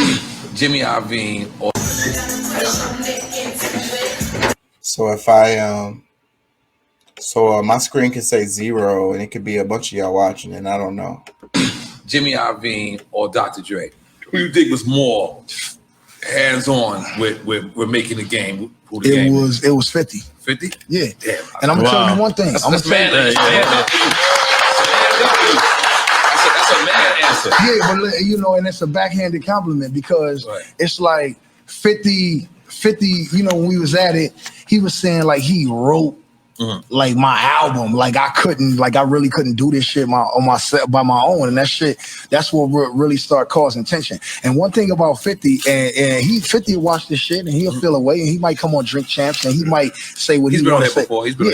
Jimmy Iovine, or so if I my screen can say 0 and it could be a bunch of y'all watching, and I don't know. Jimmy Iovine or Dr. Dre, who you think was more hands on with making the game? Who the It game was 50. 50? Yeah. Damn. And I'm gonna tell you one thing. That's, I'm that's gonna man. tell you. That's a man answer. Yeah, but you know, and it's a backhanded compliment because it's like 50, you know, when we was at it, he was saying like he wrote like my album, like I really couldn't do this shit by my own, and that's what really start causing tension. And one thing about 50, and 50 will watch this shit and he'll feel away, and he might come on Drink Champs and he might say what he want to say.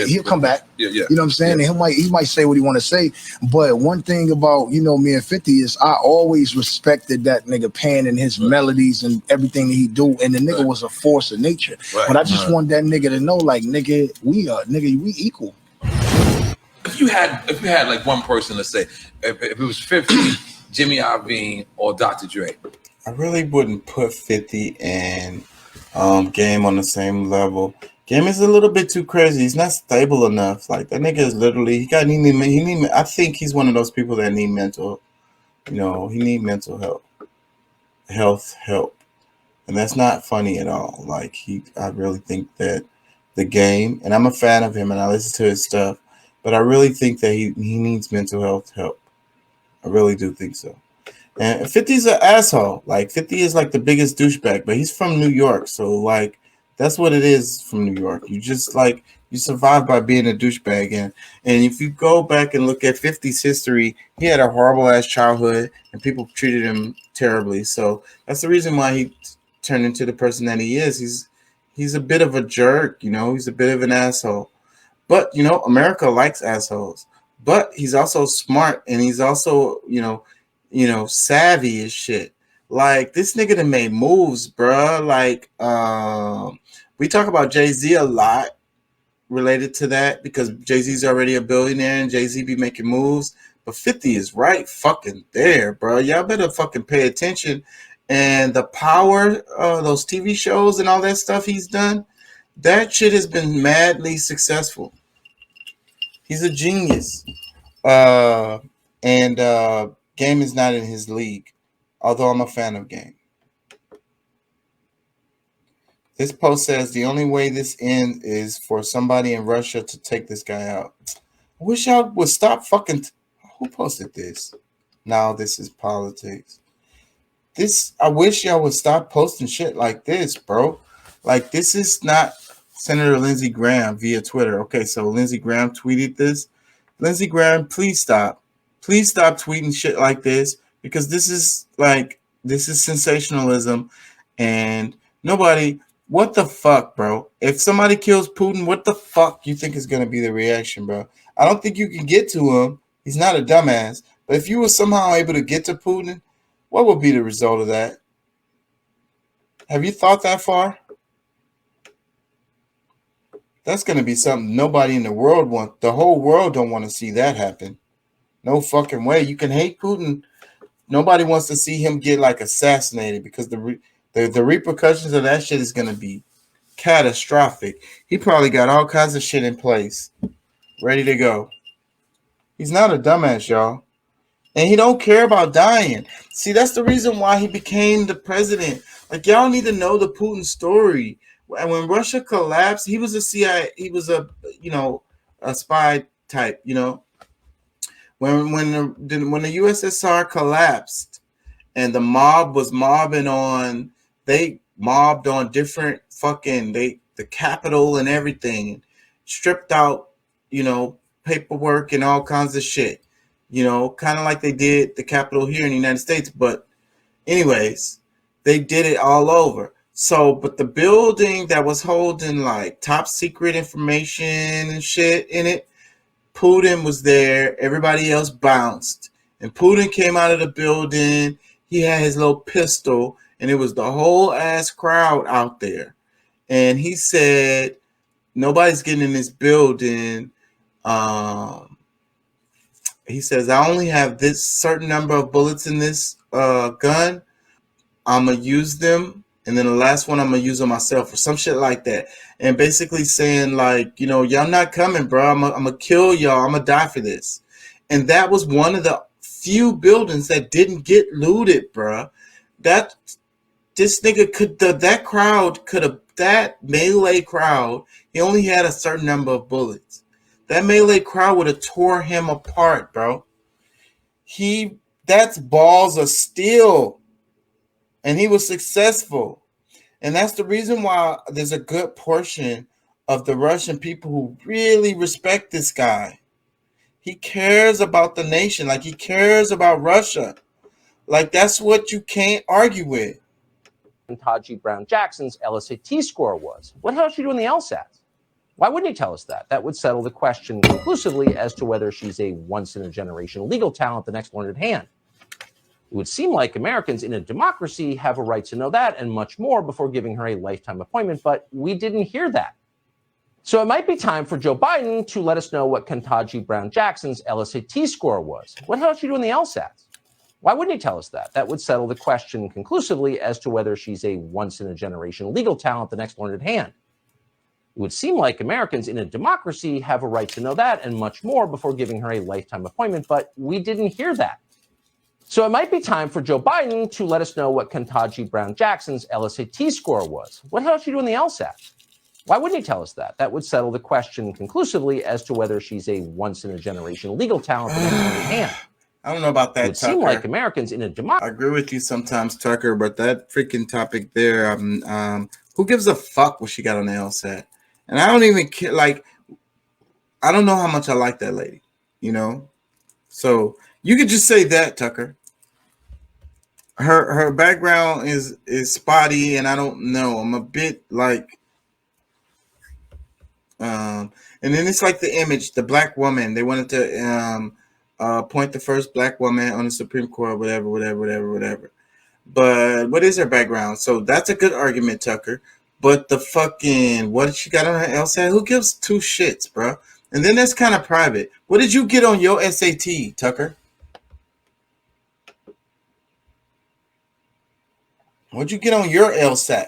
He'll come back. Yeah. You know what I'm saying? And he might say what he want to say. But one thing about, you know, me and 50 is I always respected that nigga Pan and his melodies and everything that he do, and the nigga was a force of nature. But I just want that nigga to know, like, nigga, we equal. If you had like one person to say, if it was 50, Jimmy Iovine or Dr. Dre. I really wouldn't put 50 and Game on the same level. Game is a little bit too crazy. He's not stable enough. Like, that nigga is literally, I think he's one of those people that need mental, you know, he need mental health help. And that's not funny at all. Like, I really think that the Game, and I'm a fan of him and I listen to his stuff, but I really think that he needs mental health help. I really do think so. And 50's an asshole. Like, 50 is like the biggest douchebag, but he's from New York. So, like, that's what it is from New York. You just, like, you survive by being a douchebag. And if you go back and look at 50's history, he had a horrible-ass childhood, and people treated him terribly. So that's the reason why he turned into the person that he is. He's a bit of a jerk, you know. He's a bit of an asshole. But, you know, America likes assholes. But he's also smart, and he's also, you know, savvy as shit. Like, this nigga done made moves, bruh. Like, we talk about Jay-Z a lot related to that because Jay-Z's already a billionaire and Jay-Z be making moves. But 50 is right fucking there, bro. Y'all better fucking pay attention. And the Power, those TV shows and all that stuff he's done, that shit has been madly successful. He's a genius. And Game is not in his league, although I'm a fan of Game. This post says the only way this ends is for somebody in Russia to take this guy out. I wish y'all would stop fucking. Who posted this? Now this is politics. I wish y'all would stop posting shit like this, bro. Like, this is not Senator Lindsey Graham via Twitter. Okay, so Lindsey Graham tweeted this. Lindsey Graham, please stop. Please stop tweeting shit like this, because this is sensationalism, and what the fuck, bro? If somebody kills Putin, what the fuck you think is going to be the reaction, bro? I don't think you can get to him. He's not a dumbass. But if you were somehow able to get to Putin, what would be the result of that? Have you thought that far? That's going to be something nobody in the world wants. The whole world don't want to see that happen. No fucking way. You can hate Putin. Nobody wants to see him get, like, assassinated, because the repercussions of that shit is going to be catastrophic. He probably got all kinds of shit in place, ready to go. He's not a dumbass, y'all. And he don't care about dying. See, that's the reason why he became the president. Like, y'all need to know the Putin story. When Russia collapsed, he was a CIA, he was a spy type, you know. When the USSR collapsed and the mob was mobbing on, they mobbed on different the Capitol and everything, stripped out, you know, paperwork and all kinds of shit, you know, kind of like they did the Capitol here in the United States. But anyways, they did it all over. So, but the building that was holding like top secret information and shit in it, Putin was there. Everybody else bounced. And Putin came out of the building. He had his little pistol, and it was the whole ass crowd out there. And he said, nobody's getting in this building. He says, I only have this certain number of bullets in this gun. I'm going to use them. And then the last one I'm going to use on myself, or some shit like that. And basically saying, like, you know, y'all not coming, bro. I'm going to kill y'all. I'm going to die for this. And that was one of the few buildings that didn't get looted, bro. That this nigga that crowd could have, that melee crowd, he only had a certain number of bullets. That melee crowd would have tore him apart, bro. That's balls of steel. And he was successful. And that's the reason why there's a good portion of the Russian people who really respect this guy. He cares about the nation. Like, he cares about Russia. Like, that's what you can't argue with. Taji Brown Jackson's LSAT score was. What the hell is she doing the LSAT? Why wouldn't he tell us that? That would settle the question conclusively as to whether she's a once-in-a-generation legal talent the next learned hand. It would seem like Americans in a democracy have a right to know that and much more before giving her a lifetime appointment, but we didn't hear that. So it might be time for Joe Biden to let us know what Ketanji Brown Jackson's LSAT score was. What the hell is she doing the LSAT? Why wouldn't he tell us that? That would settle the question conclusively as to whether she's a once-in-a-generation legal talent the next learned hand. It would seem like Americans in a democracy have a right to know that and much more before giving her a lifetime appointment, but we didn't hear that. So it might be time for Joe Biden to let us know what Ketanji Brown Jackson's LSAT score was. What the hell is she doing the LSAT? Why wouldn't he tell us that? That would settle the question conclusively as to whether she's a once-in-a-generation legal talent the next learned hand. I don't know about that, It would Tucker. seem like Americans in a democracy. I agree with you sometimes, Tucker, but that freaking topic there, who gives a fuck what she got on the LSAT? And I don't even care. Like, I don't know how much I like that lady, you know? So you could just say that, Tucker. Her background is spotty, and I don't know. I'm a bit like, and then it's like the image, the black woman. They wanted to appoint the first black woman on the Supreme Court, whatever. But what is her background? So that's a good argument, Tucker. But the fucking, what did she got on her LSAT? Who gives two shits, bro? And then that's kind of private. What did you get on your SAT, Tucker? What'd you get on your LSAT?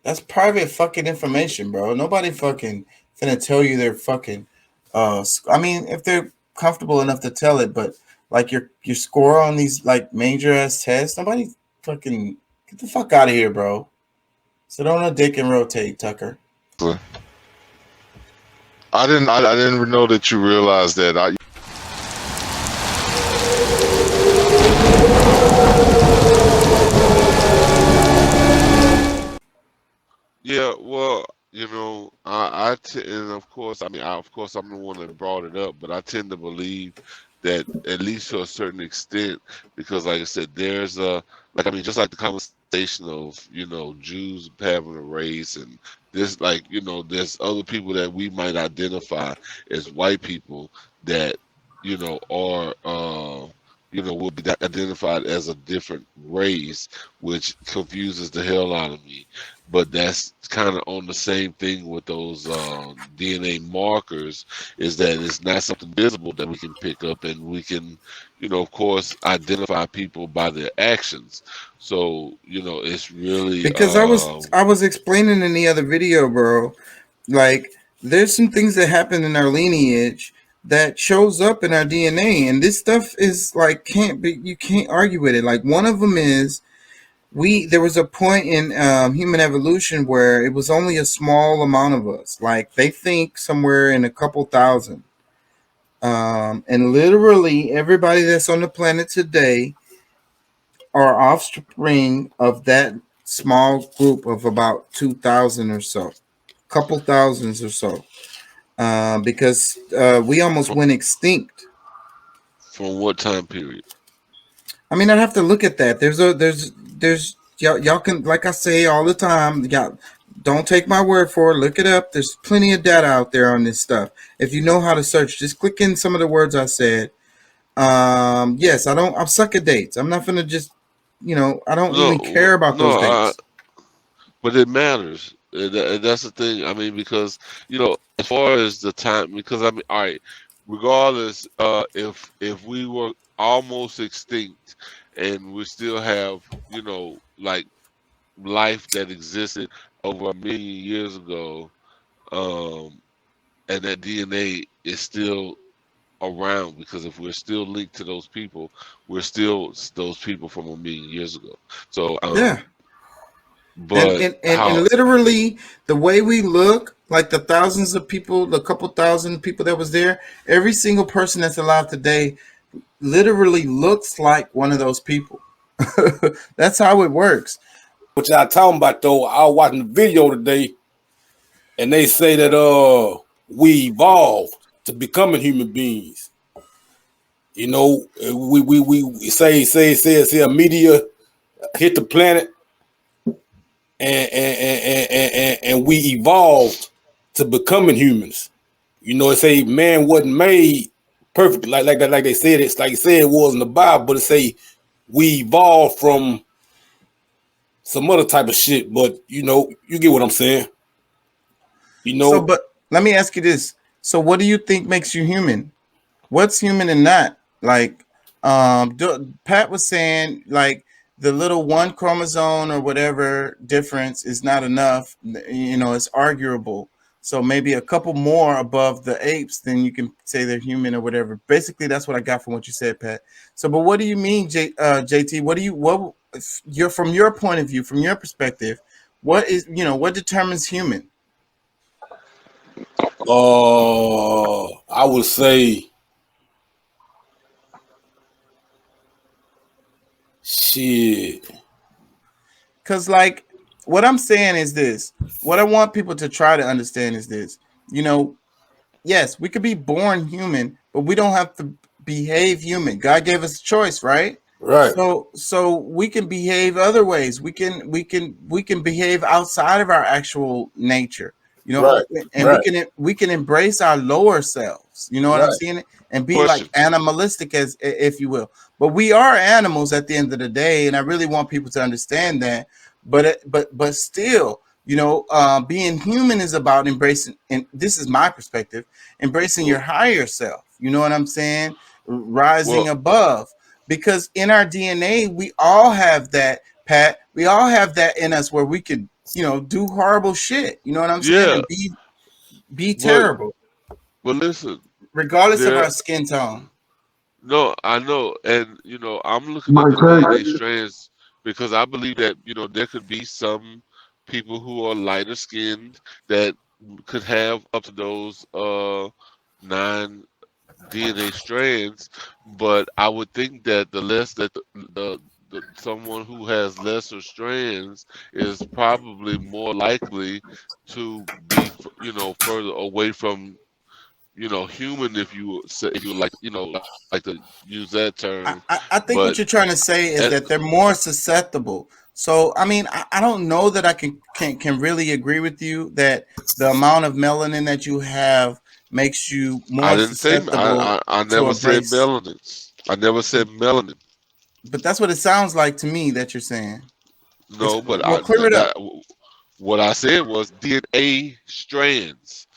That's private fucking information, bro. Nobody fucking finna tell you their fucking I mean, if they're comfortable enough to tell it, but like your score on these like major ass tests, nobody fucking get the fuck out of here, bro. Sit on a dick and rotate, Tucker. I didn't know that you realized that. Yeah, well, you know, and of course, I'm the one that brought it up, but I tend to believe that at least to a certain extent, because like I said, there's just like the conversation of, you know, Jews having a race, and this, like, you know, there's other people that we might identify as white people that, you know, are will be identified as a different race, which confuses the hell out of me. But that's kind of on the same thing with those DNA markers, is that it's not something visible that we can pick up, and we can, you know, of course, identify people by their actions. So, you know, it's really Because I was explaining in the other video, bro, like there's some things that happen in our lineage that shows up in our DNA, and this stuff is like you can't argue with it. Like one of them is there was a point in human evolution where it was only a small amount of us. Like they think somewhere in a couple thousand, and literally everybody that's on the planet today are offspring of that small group of about 2,000 or so, couple thousands or so. Because we almost went extinct. From what time period? I mean, I'd have to look at that. There's y'all can, like I say all the time, y'all don't take my word for it. Look it up. There's plenty of data out there on this stuff. If you know how to search, just click in some of the words I said. Yes, I suck at dates. I'm not gonna just, you know, I don't even care about those dates. But it matters. That's the thing. I mean, because, you know, as far as the time, because I mean, all right, regardless, if we were almost extinct and we still have, you know, like life that existed over 1,000,000 years ago, and that DNA is still around, because if we're still linked to those people, we're still those people from 1,000,000 years ago. So, Yeah. but And how? literally the way we look, like the thousands of people, the couple thousand people that was there, every single person that's alive today literally looks like one of those people. That's how it works. What y'all talking about though? I was watching the video today, and they say that we evolved to becoming human beings. You know, we say a meteor hit the planet, and we evolved to becoming humans. You know, it say man wasn't made perfect like that, like they said it's like it said it was in the Bible, but it say we evolved from some other type of shit. But you know, you get what I'm saying. You know, So, but let me ask you this. So, what do you think makes you human? What's human and not? Like, Pat was saying, like the little one chromosome or whatever difference is not enough. You know, it's arguable. So maybe a couple more above the apes, then you can say they're human or whatever. Basically, that's what I got from what you said, Pat. So, but what do you mean, JT? What you're from your point of view, from your perspective? What is what determines human? I would say shit. Because, like, what I'm saying is this. What I want people to try to understand is this. Yes, we could be born human, but we don't have to behave human. God gave us a choice, right? Right. So we can behave other ways. We can behave outside of our actual nature. Right. And Right. we can embrace our lower selves. You know what I'm Right. saying? And be like Question. animalistic, as if you will. But we are animals at the end of the day, and I really want people to understand that. But still, being human is about embracing, and this is my perspective, embracing your higher self. You know what I'm saying? Rising Well, above. Because in our DNA, we all have that, Pat. We all have that in us where we could, do horrible shit. You know what I'm saying? yeah, And be but terrible, listen, regardless of there. our skin tone. No, I know, and I'm looking at My the turn. DNA strands because I believe that there could be some people who are lighter skinned that could have up to those 9 DNA strands, but I would think that the less that the someone who has lesser strands is probably more likely to be further away from human, if you say, if you like to use that term. I think what But you're trying to say is and that they're more susceptible. So I mean, I don't know that I can really agree with you that the amount of melanin that you have makes you I more didn't say susceptible I to never said embrace. melanin. I never said melanin. But that's what it sounds like to me that you're saying. No, but Well, clear it up. what I said was DNA strands,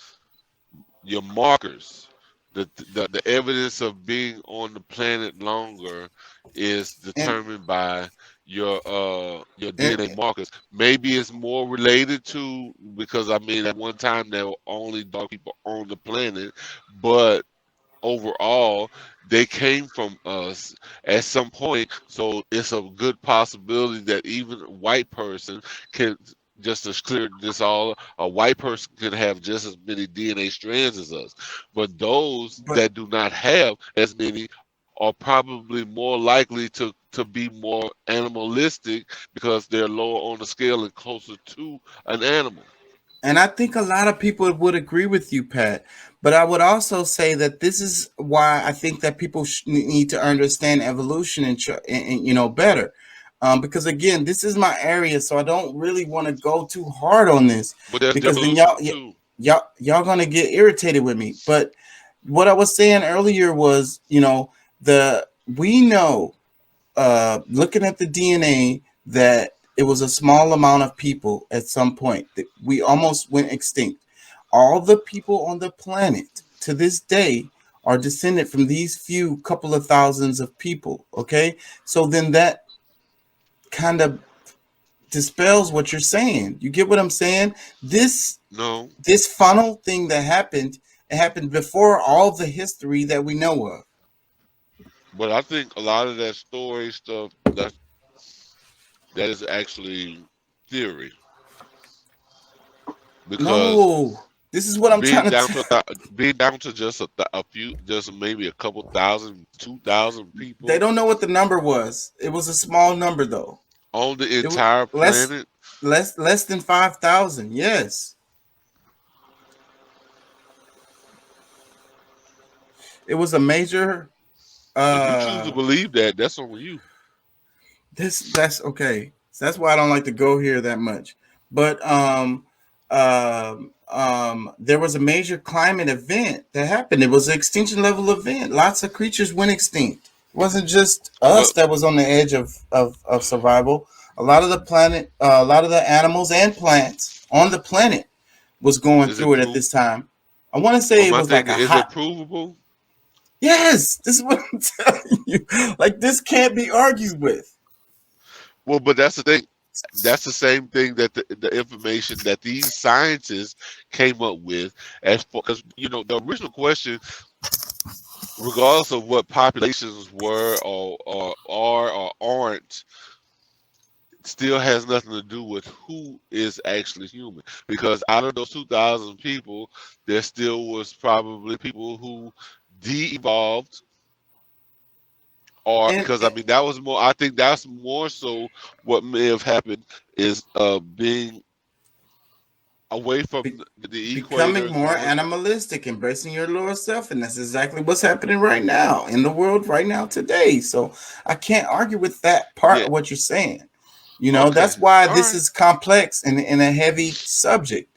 your markers, the evidence of being on the planet longer is And, determined by your and DNA markers. Maybe it's more related to, because I mean at one time there were only dark people on the planet, but overall they came from us at some point, so it's a good possibility that even a white person can, just to clear this all, a white person can have just as many DNA strands as us, but those but that do not have as many are probably more likely to be more animalistic because they're lower on the scale and closer to an animal. And I think a lot of people would agree with you, Pat. But I would also say that this is why I think that people need to understand evolution and better. Because again, this is my area, so I don't really want to go too hard on this But there's because then evolution too. y'all gonna get irritated with me. But what I was saying earlier was, we know, looking at the DNA, that it was a small amount of people at some point that we almost went extinct. All the people on the planet to this day are descended from these few couple of thousands of people. Okay, so then that kind of dispels what you're saying. You get what I'm saying? This No. this funnel thing that happened It happened before all the history that we know of. But I think a lot of that story stuff that is actually theory, because No, this is what I'm being trying to down tell. to being down to just a few, just maybe a couple thousand, 2,000 They people don't know what the number was. It was a small number though. on the It was entire planet. less than 5,000. Yes, it was a major. If you choose to believe that, that's on you. That's okay. So that's why I don't like to go here that much. But there was a major climate event that happened. It was an extinction level event. Lots of creatures went extinct. It wasn't just us that was on the edge of survival. A lot of the planet, a lot of the animals and plants on the planet was going through it at this time. I want to say But it my was thing like a is, it hot. provable? Yes, this is what I'm telling you. Like this can't be argued with. Well, but that's the thing. That's the same thing that the information that these scientists came up with, as because the original question, regardless of what populations were or are or aren't, still has nothing to do with who is actually human. Because out of those 2,000 people, there still was probably people who de-evolved. Or because I mean that was more. I think that's more so what may have happened is being away from the Becoming equator, more going. animalistic, embracing your lower self, and that's exactly what's happening right now in the world right now today. So I can't argue with that part Yeah. of what you're saying. Okay. That's why All this right. is complex and a heavy subject.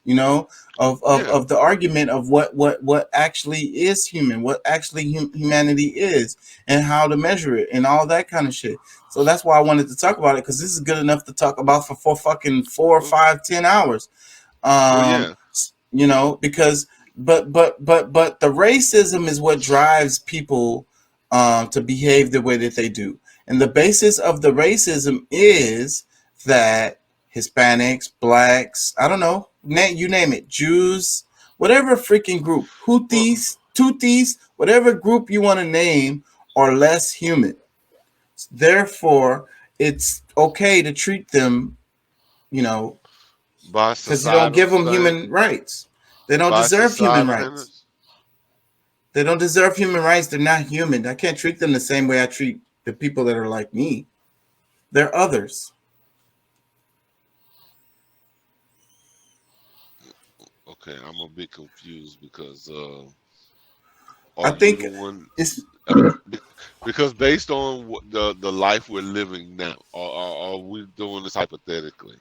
Of the argument of what actually is human, what actually humanity is, and how to measure it, and all that kind of shit. So that's why I wanted to talk about it, because this is good enough to talk about for 4, 5, 10 hours. Well, yeah. Because but the racism is what drives people to behave the way that they do. And the basis of the racism is that Hispanics, blacks, I don't know, you name it, Jews, whatever freaking group, Houthis, Tutsis, whatever group you want to name, are less human. Therefore, it's okay to treat them, By because you don't give them human rights. They don't by deserve human societal rights. standards. They don't deserve human rights. They're not human. I can't treat them the same way I treat the people that are like me. They're others. Okay, I'm a bit confused because I think it's because based on what the life we're living now, are we doing this hypothetically?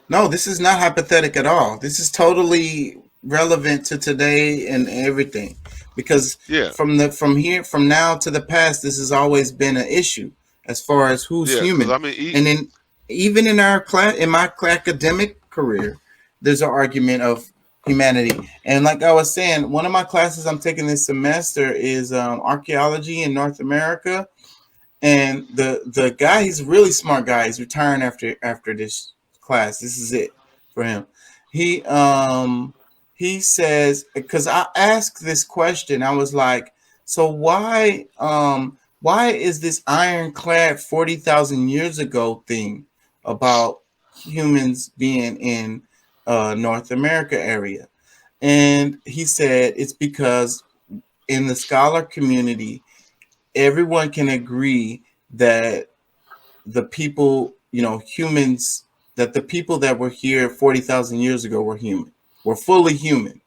No, this is not hypothetical at all. This is totally relevant to today and everything, because Yeah. from now to the past, this has always been an issue as far as who's Yeah, 'cause human. I mean, And then even in our class, in my academic career, there's an argument of humanity. And like I was saying, one of my classes I'm taking this semester is archaeology in North America. And the guy, he's a really smart guy. He's retiring after this class. This is it for him. He says, because I asked this question, I was like, so why is this ironclad 40,000 years ago thing about humans being in North America area? And he said it's because in the scholar community, everyone can agree that the people, humans, that the people that were here 40,000 years ago were human, were fully human.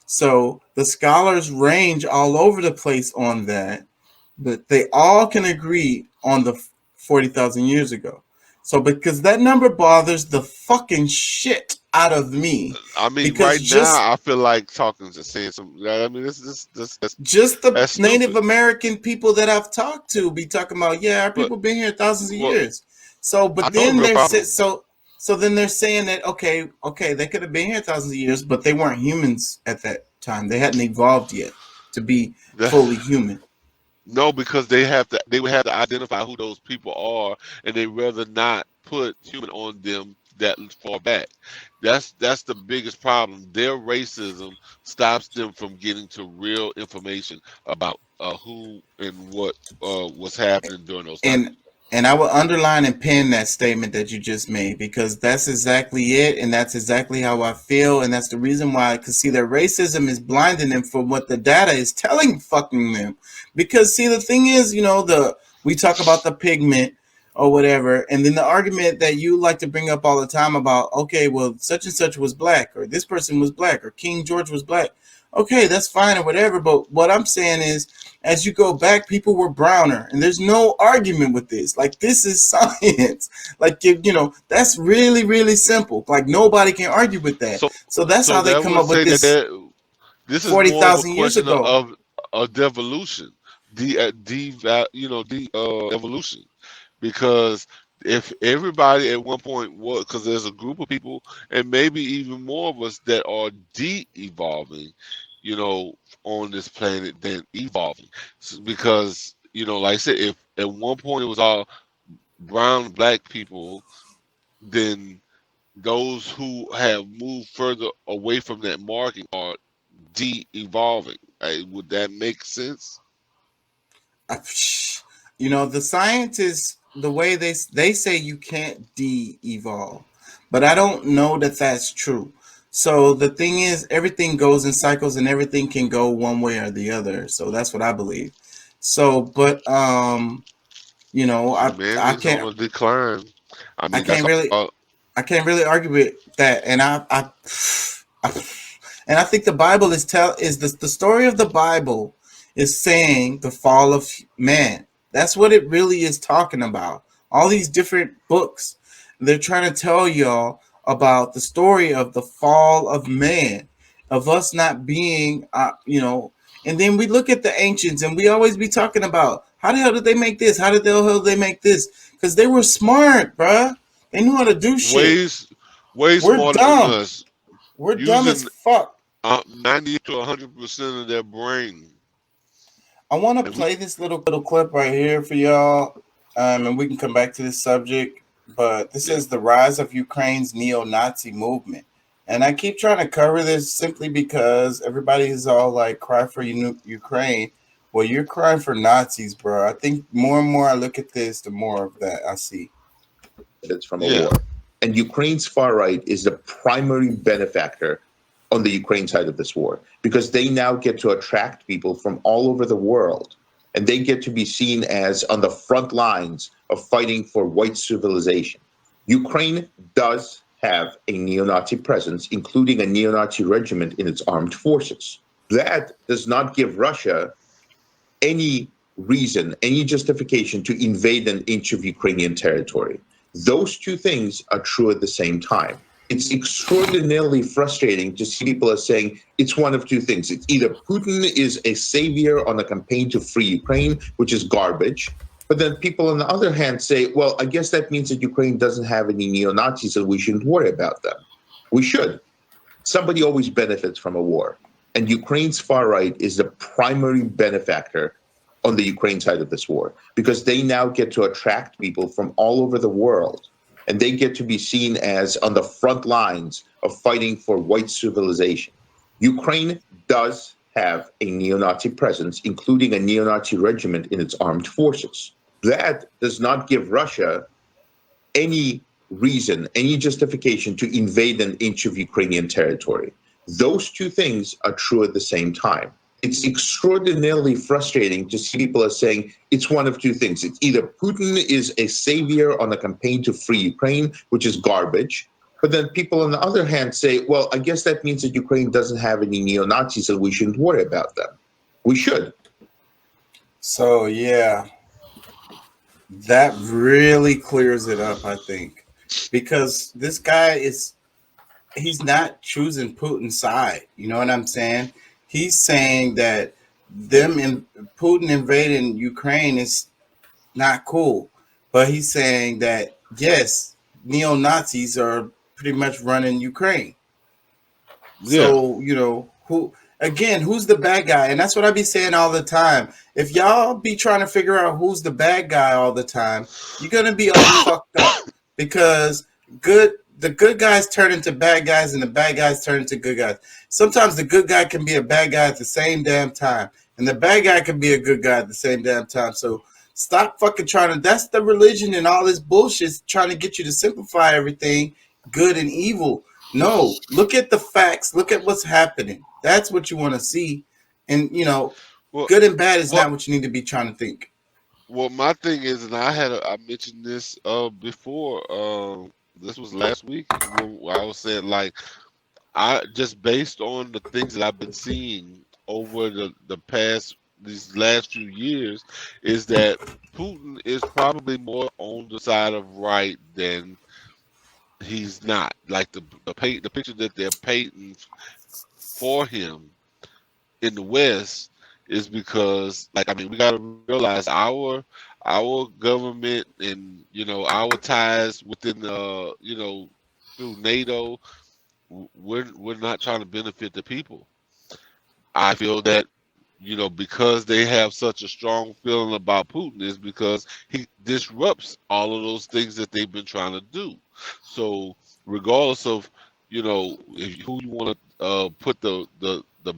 So the scholars range all over the place on that, but they all can agree on the 40,000 years ago. So because that number bothers the fucking shit out of me. I mean, because right now I feel like talking to saying some. I mean, this just the that's Native stupid. American people that I've talked to be talking about, yeah, our people been here thousands of years. So, I but know then the real they're problem. so then they're saying that okay, they could have been here thousands of years, but they weren't humans at that time. They hadn't evolved yet to be fully human. No, because they would have to identify who those people are, and they rather not put human on them that far back. That's the biggest problem. Their racism stops them from getting to real information about who and what was happening during those times. And I will underline and pin that statement that you just made, because that's exactly it, and that's exactly how I feel, and that's the reason why. Because see, their racism is blinding them from what the data is telling fucking them. Because see, the thing is, we talk about the pigment or whatever, and then the argument that you like to bring up all the time about, okay, well, such and such was black, or this person was black, or King George was black. Okay, that's fine or whatever, but what I'm saying is, as you go back, people were browner, and there's no argument with this. Like, this is science. Like, that's really, really simple. Like, nobody can argue with that. So that's how they come up with this. This is 40,000 years question ago of devolution, evolution, because if everybody at one point was, because there's a group of people and maybe even more of us that are de-evolving, on this planet than evolving, because like I said, if at one point it was all brown black people, then those who have moved further away from that marking are de-evolving. Would that make sense? The scientists, the way they say you can't de-evolve, but I don't know that that's true. So the thing is, everything goes in cycles, and everything can go one way or the other. So that's what I believe. So, but I Humanity's on a decline. I mean, I can't really argue with that, and and I think the Bible is the story of the Bible is saying the fall of man. That's what it really is talking about. All these different books, they're trying to tell y'all about the story of the fall of man, of us not being, and then we look at the ancients, and we always be talking about, how the hell did they make this? How did the hell did they make this? Because they were smart, bruh. They knew how to do shit. Way smarter dumb. than us. We're dumb as fuck. 90 to 100% of their brain. I want to play this little clip right here for y'all, and we can come back to this subject. But this is the rise of Ukraine's neo-Nazi movement. And I keep trying to cover this simply because everybody is all like, cry for Ukraine. Well, you're crying for Nazis, bro. I think more and more I look at this, the more of that I see. It's from a war. And Ukraine's far right is the primary benefactor on the Ukraine side of this war, because they now get to attract people from all over the world, and they get to be seen as on the front lines of fighting for white civilization. Ukraine does have a neo-Nazi presence, including a neo-Nazi regiment in its armed forces. That does not give Russia any reason, any justification to invade an inch of Ukrainian territory. Those two things are true at the same time. It's extraordinarily frustrating to see people as saying it's one of two things. It's either Putin is a savior on a campaign to free Ukraine, which is garbage. But then people on the other hand say, well, I guess that means that Ukraine doesn't have any neo-Nazis and we shouldn't worry about them. We should. Somebody always benefits from a war. And Ukraine's far right is the primary benefactor on the Ukraine side of this war, because they now get to attract people from all over the world, and they get to be seen as on the front lines of fighting for white civilization. Ukraine does have a neo-Nazi presence, including a neo-Nazi regiment in its armed forces. That does not give Russia any reason, any justification to invade an inch of Ukrainian territory. Those two things are true at the same time. It's extraordinarily frustrating to see people as saying it's one of two things. It's either Putin is a savior on a campaign to free Ukraine, which is garbage. But then people on the other hand say, well, I guess that means that Ukraine doesn't have any neo-Nazis and we shouldn't worry about them. We should. So, yeah, that really clears it up, I think, because this guy he's not choosing Putin's side. You know what I'm saying? He's saying that Putin invading Ukraine is not cool, but he's saying that, yes, neo-Nazis are pretty much running Ukraine. Yeah. So, who's the bad guy? And that's what I be saying all the time. If y'all be trying to figure out who's the bad guy all the time, you're going to be all fucked up, because good the good guys turn into bad guys and the bad guys turn into good guys. Sometimes the good guy can be a bad guy at the same damn time, and the bad guy can be a good guy at the same damn time. So stop fucking trying to. That's the religion and all this bullshit trying to get you to simplify everything, good and evil. No, look at the facts. Look at what's happening. That's what you want to see, and good and bad is not what you need to be trying to think. Well, my thing is, and I mentioned this before. This was last week when I was saying, like, I just based on the things that I've been seeing over the past these last few years, is that Putin is probably more on the side of right than he's not. Like the picture that they're painting for him in the West is because, like, I mean, we got to realize our government and our ties within through NATO, we're not trying to benefit the people. I feel that because they have such a strong feeling about Putin is because he disrupts all of those things that they've been trying to do. So regardless of who you want to put the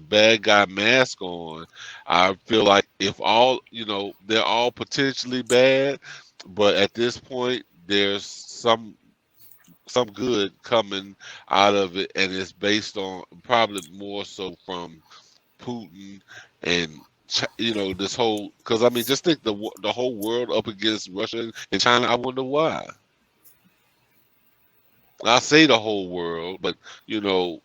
bad guy mask on, I feel like if all they're all potentially bad, but at this point there's some good coming out of it, and it's based on probably more so from Putin and this whole, because I mean, just think the whole world up against Russia and China. I wonder why. I say the whole world, but the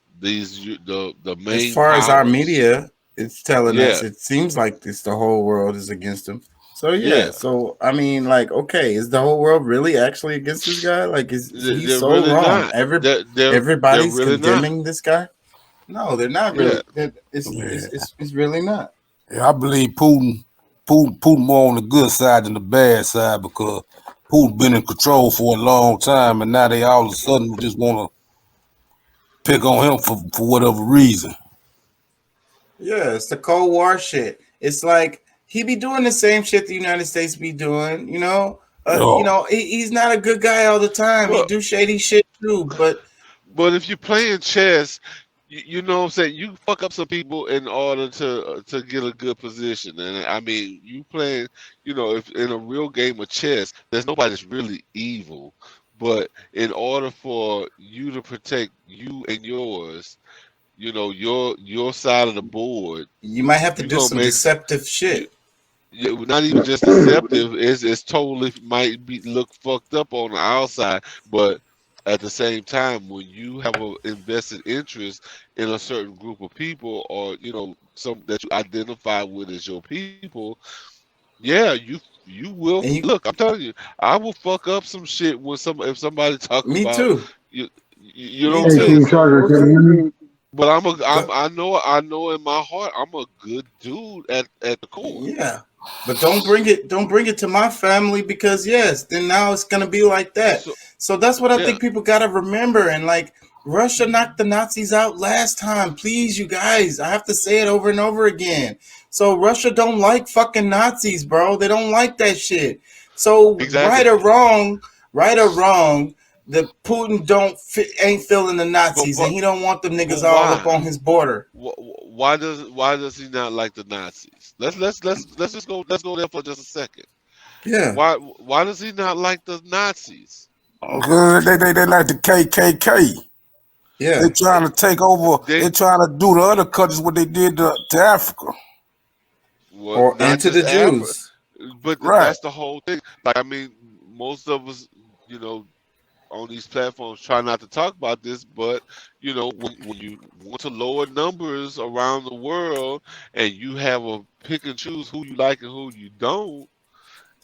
main as far as our powers. media, it's telling us, Yeah. it seems like it's the whole world is against him. So Yeah. so I mean, like, okay, is the whole world really actually against this guy? Like, is he's They're so really wrong? not. They're Everybody's really not. condemning this guy. No, they're not Yeah. really. It's really not. Yeah, I believe Putin more on the good side than the bad side, because Putin been in control for a long time, and now they all of a sudden just want to pick on him for whatever reason. Yeah, it's the Cold War shit. It's like he be doing the same shit the United States be doing. He's not a good guy all the time. He do shady shit too, but if you're playing chess, you know what I'm saying, you fuck up some people in order to get a good position. And I mean, you playing, if in a real game of chess, there's nobody that's really evil. But in order for you to protect you and yours, your side of the board, you might have to you're do gonna some make deceptive shit. not even just deceptive. It's totally might look fucked up on the outside, but at the same time, when you have an invested interest in a certain group of people, or some that you identify with as your people, yeah, you will look. I'm telling you, I will fuck up some shit when if somebody talk Me about too. you know Me what I'm too. saying. Chaka, can you hear me? But I know in my heart I'm a good dude at the core. Yeah, but don't bring it to my family, because then now it's gonna be like that. So that's what I think people gotta remember. And like, Russia knocked the Nazis out last time. Please, you guys, I have to say it over and over again. So Russia don't like fucking Nazis, bro. They don't like that shit. So right or wrong, the Putin ain't feeling the Nazis, and he don't want them niggas all up on his border. Why does he not like the Nazis? Let's just go there for just a second. Yeah. Why does he not like the Nazis? Because they like the KKK. Yeah. They're trying to take over. They're trying to do to other countries what they did to Africa. Well, and to the Jews. But that's the whole thing. Like, I mean, most of us, on these platforms try not to talk about this, but when you want to lower numbers around the world, and you have a pick and choose who you like and who you don't,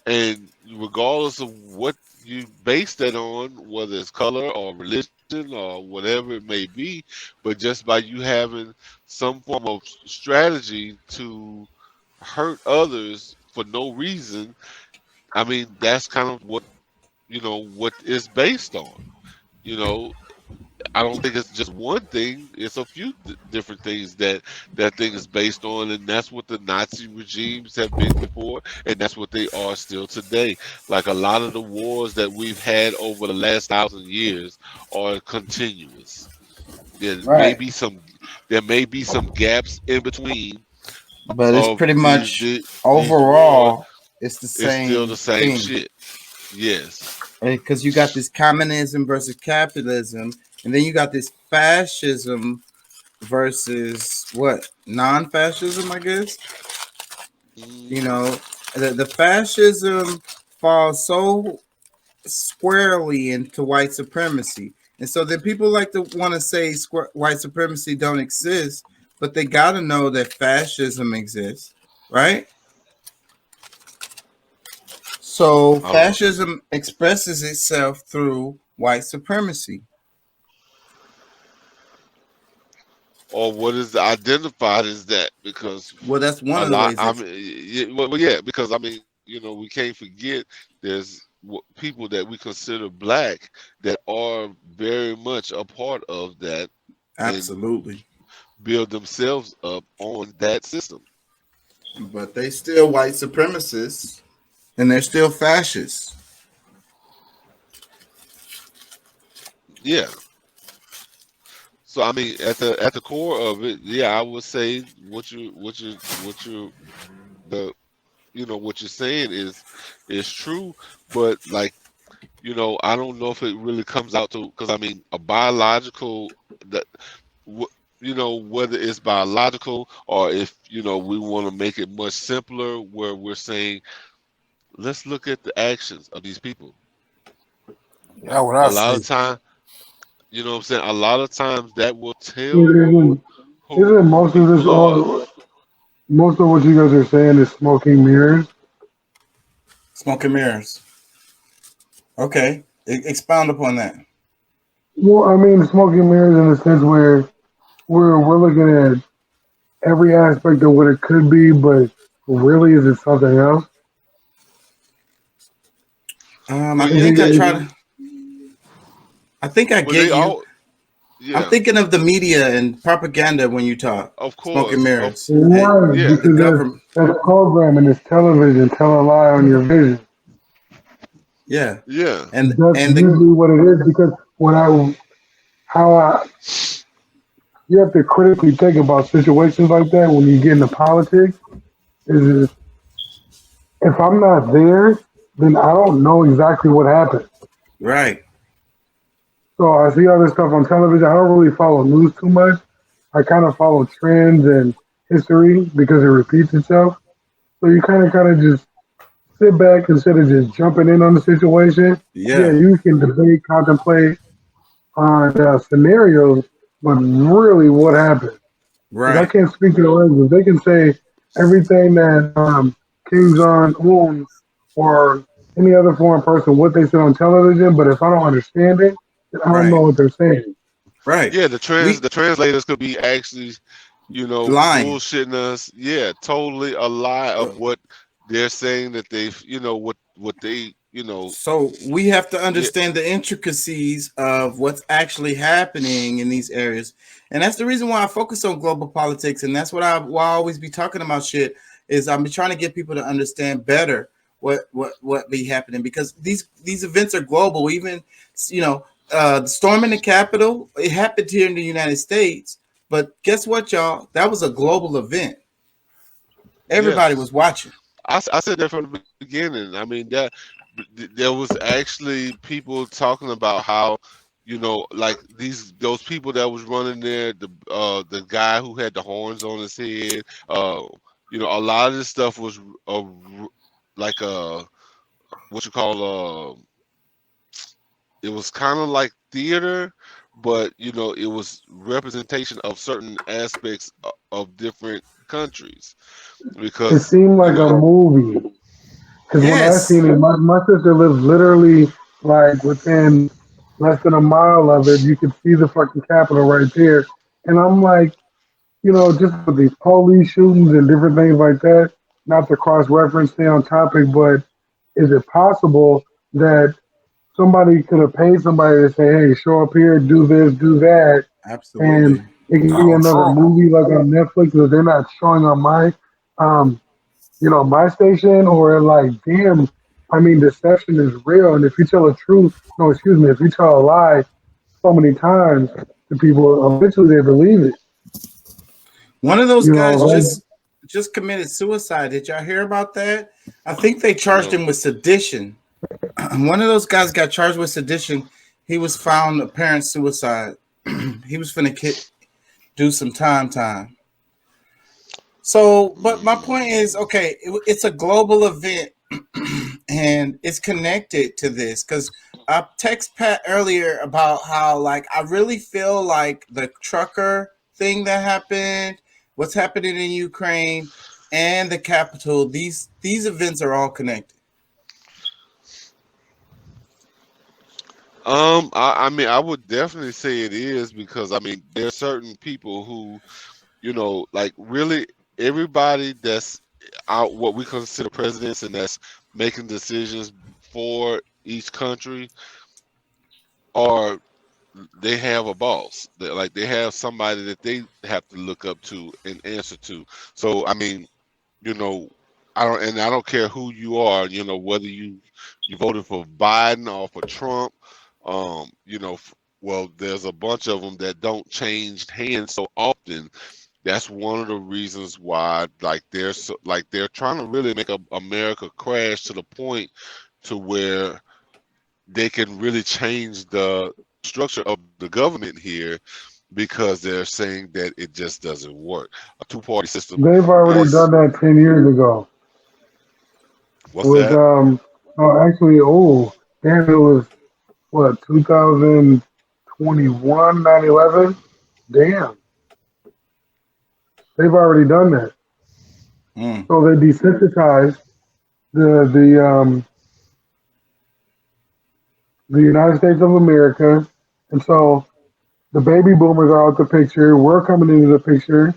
and regardless of what you base that on, whether it's color or religion or whatever it may be, but just by you having some form of strategy to hurt others for no reason, I mean, that's kind of what what it's based on. I don't think it's just one thing. It's a few different things that that thing is based on, and that's what the Nazi regimes have been before, and that's what they are still today. Like a lot of the wars that we've had over the last 1,000 years are continuous. There may Right. be some gaps in between But it's of pretty much these wars. overall, it's the It's still the same same thing. shit. Yes. Because you got this communism versus capitalism, and then you got this fascism versus what? Non-fascism, I guess. You know, the fascism falls so squarely into white supremacy. And so then people like to want to say white supremacy don't exist, but they got to know that fascism exists, right? So fascism expresses itself through white supremacy. Or what is identified as that? Because Well, that's one a of the lot. ways. I mean, yeah. Because I mean, we can't forget there's people that we consider black that are very much a part of that. Absolutely. Build themselves up on that system. But they still white supremacists, and they're still fascists. Yeah. So I mean, at the core of it, yeah, I would say what you're saying is true, but like, I don't know if it really comes out to, because I mean, a biological that whether it's biological or if we want to make it much simpler, where we're saying, let's look at the actions of these people. Yeah, what I A lot say. of time, what I'm saying, a lot of times that will tell Isn't most of this all? Most of what you guys are saying is smoking mirrors. Smoke and mirrors. Okay, expound upon that. Well, I mean, smoking mirrors in the sense where we're looking at every aspect of what it could be, but really, is it something else? I think I try to. I think I get you. Yeah. I'm thinking of the media and propaganda when you talk. Of course. Smoking mirrors. Right, Yeah. because that's programming, it's television, tell a lie on your vision. Yeah. Yeah. And that's usually what it is, because you have to critically think about situations like that when you get into politics. Is if I'm not there, then I don't know exactly what happened. Right. So I see all this stuff on television. I don't really follow news too much. I kind of follow trends and history because it repeats itself. So you kind of just sit back instead of just jumping in on the situation. Yeah. You can debate, contemplate on scenarios, but really what happened. Right. I can't speak to the language. They can say everything that King Jong-un or any other foreign person, what they said on television, but if I don't understand it, then I don't know what they're saying. Right. Yeah, the translators could be actually, lying. bullshitting us. Yeah, totally a lie of what they're saying that they've, what they, So we have to understand the intricacies of what's actually happening in these areas. And that's the reason why I focus on global politics. And that's why I always be talking about shit is I'm trying to get people to understand better what be happening, because these events are global. Even, the storm in the Capitol, it happened here in the United States. But guess what, y'all? That was a global event. Everybody was watching. I said that from the beginning. I mean, that there was actually people talking about how, like those people that was running there, the guy who had the horns on his head, a lot of this stuff was like what you call it was kind of like theater, but it was representation of certain aspects of different countries, because it seemed like a movie. Because when I seen it, my sister lives literally like within less than a mile of it. You could see the fucking Capitol right there, and I'm like, just with these police shootings and different things like that. Not to cross reference, stay on topic, but is it possible that somebody could have paid somebody to say, "Hey, show up here, do this, do that," Absolutely. and it can be another movie like on Netflix that they're not showing on my, um, my station, or like, damn, I mean, deception is real, and if you tell a truth, no, excuse me, if you tell a lie so many times to people, eventually they believe it. One of those guys Like, just committed suicide. Did y'all hear about that? I think they charged him with sedition. One of those guys got charged with sedition. He was found apparent suicide. He was finna do some time. So, but my point is, okay, it's a global event, and it's connected to this because I text Pat earlier about how, like, I really feel like the trucker thing that happened, what's happening in Ukraine, and the Capitol. These events are all connected. I mean, I would definitely say it is because I mean, there are certain people who, like really everybody that's out what we consider presidents and that's making decisions for each country, or they have a boss. They have somebody that they have to look up to and answer to. So I mean, I don't care who you are, whether you voted for Biden or for Trump. Well, there's a bunch of them that don't change hands so often. That's one of the reasons why, they're trying to really make America crash to the point to where they can really change the structure of the government here, because they're saying that it just doesn't work. A two-party system. they've already done that 10 years ago. What's that? Damn, it was what, 2021, 9/11? Damn, they've already done that. So they desensitized the United States of America, and so the baby boomers are out the picture. We're coming into the picture,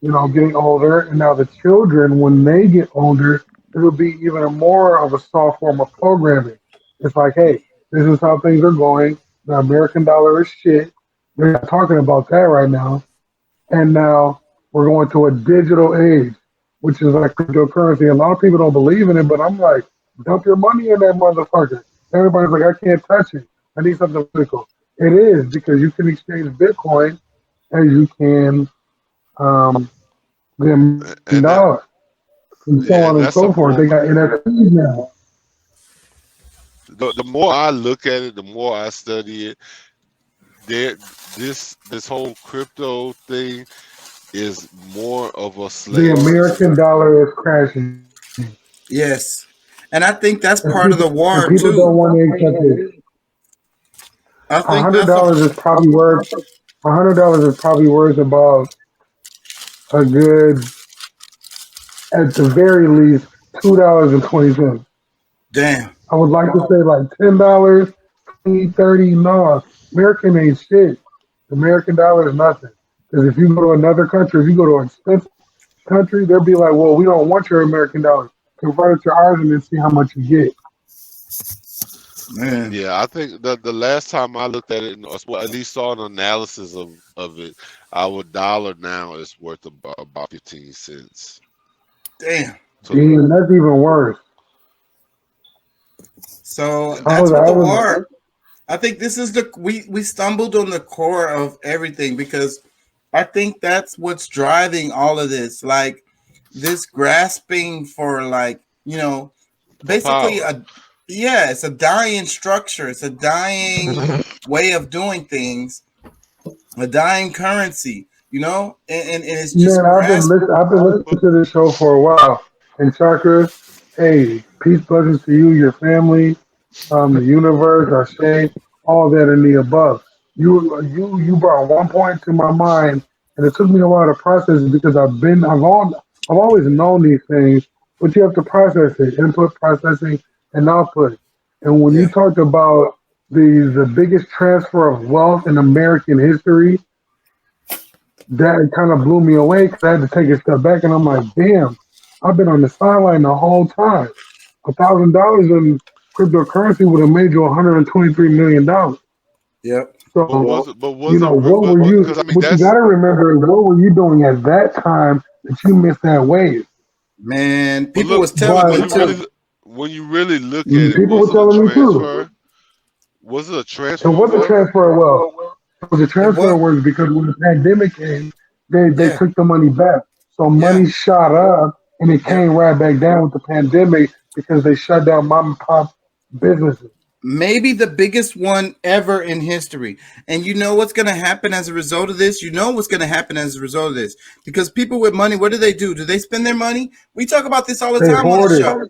getting older, and now the children, when they get older, it'll be even more of a soft form of programming. It's like, hey, this is how things are going. The American dollar is shit. They're not talking about that right now. And now we're going to a digital age, which is like cryptocurrency. A lot of people don't believe in it, but I'm like, dump your money in that motherfucker. Everybody's like, I can't touch it. I need something physical. It is, because you can exchange Bitcoin as you can the dollar, and so on and so forth. They got NFTs now. The more I look at it, the more I study it, this whole crypto thing is more of a slave. The American dollar is crashing. Yes, and I think that's part of the war people too. Don't want to accept it. $100 is probably worth. $100 is probably worth about a good, at the very least, $2.20. Damn. I would like to say like $10, $20, $30. No, American ain't shit. The American dollar is nothing. Because if you go to another country, if you go to an expensive country, they'll be like, well, we don't want your American dollar. Convert it to ours and then see how much you get. Man. Yeah, I think the last time I looked at it, or at least saw an analysis of it, our dollar now is worth about 15 cents. Damn. Damn, that's even worse. So that's what the war. I think this is we stumbled on the core of everything, because I think that's what's driving all of this. Like this grasping for, like, basically it's a dying structure. It's a dying way of doing things, a dying currency, and it's just. Man, I've been listening to this show for a while. And Chaka, hey, peace, blessings to you, your family, the universe, Ashe, all that and the above. You brought one point to my mind, and it took me a while to process it, because I've always known these things, but you have to process it, input, processing, and output. And when you talked about the biggest transfer of wealth in American history, that kind of blew me away, because I had to take a step back, and I'm like, damn, I've been on the sideline the whole time. $1,000 in cryptocurrency would have made you $123 million. Yep. So, But was it? But you was it? know, what were you, Because I mean, what you got that's to remember is what were you doing at that time that you missed that wave? Man, but people look was telling me too. when you really look at it, People were was it a telling me too. transfer? Was it a It transfer of was a wealth? transfer of wealth. It was a It transfer was. of wealth because when the pandemic came, they Yeah. took the money back. So Yeah. money shot up and it Yep. came right back down with the pandemic because they shut down mom and pop businesses. Maybe the biggest one ever in history. And you know what's going to happen as a result of this? You know what's going to happen as a result of this? Because people with money, what do? Do they spend their money? We talk about this all the They time on the hoarded. show.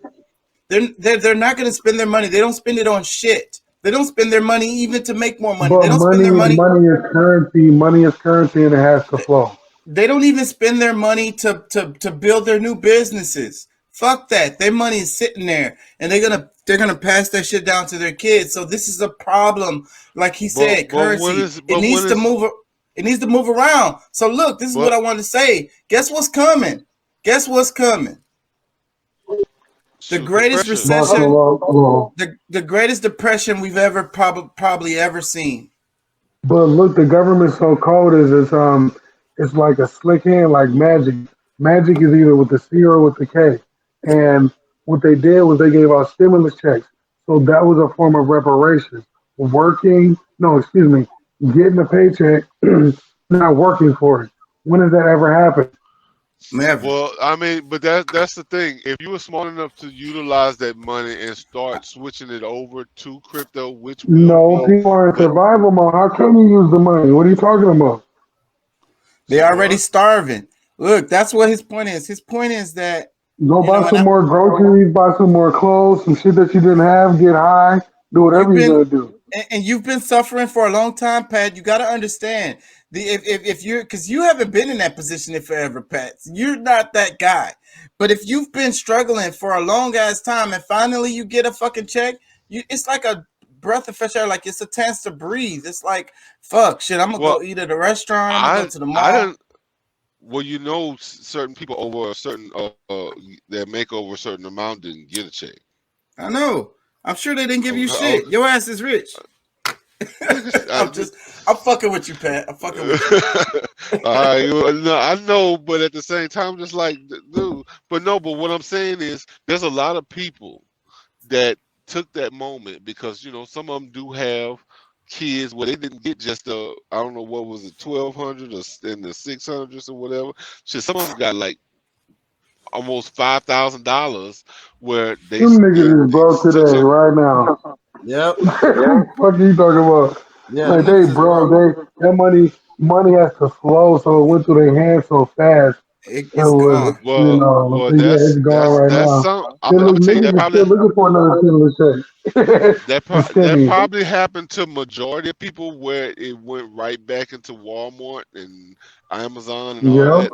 They're not going to spend their money. They don't spend it on shit. They don't spend their money even to make more money. But They don't spend their money. money is currency. Money is currency and it has to flow. They don't even spend their money to build their new businesses. Fuck that. Their money is sitting there and they're gonna pass that shit down to their kids. So this is a problem. Like he said, currency. It needs to move. It needs to move around. So look, this is what I wanted to say. Guess what's coming? Guess what's coming? The greatest recession, the greatest depression we've ever probably ever seen. But look, the government's so cold is it's like a slick hand, like magic. Magic is either with the C or with the K. And what they did was they gave out stimulus checks. So that was a form of reparation. Getting a paycheck, not working for it. When does that ever happen? Never. Well, I mean, but that's the thing. If you were smart enough to utilize that money and start switching it over to crypto, which will No, be, people are in survival mode. How can you use the money? What are you talking about? They're already starving. Look, that's what his point is. His point is that Go buy some more groceries, buy some more clothes, some shit that you didn't have, get high, do whatever you're gonna do. And you've been suffering for a long time, Pat. You got to understand if you're because you haven't been in that position in forever, Pat. You're not that guy. But if you've been struggling for a long ass time and finally you get a fucking check, it's like a breath of fresh air. Like it's a chance to breathe. It's like fuck shit. I'm gonna go eat at a restaurant. I'm gonna go to the mall. Well, you know, certain people over a certain that make over a certain amount didn't get a check. I know. I'm sure they didn't give you shit. Your ass is rich. I'm fucking with you, Pat. I'm fucking with you. All right, no, I know, but at the same time, just like, dude, but what I'm saying is, there's a lot of people that took that moment because some of them do have kids where they didn't get just I don't know what was it, 1,200 or in the 600s or whatever. Shit, some of them got like almost $5,000 where they. Them niggas is broke today, right now. Yep. What are you talking about? Yeah, like they broke. That money has to flow, so it went through their hands so fast. It's gone. It's gone right now. Niggas still looking for another stimulus check. That probably happened to majority of people where it went right back into Walmart and Amazon and all that.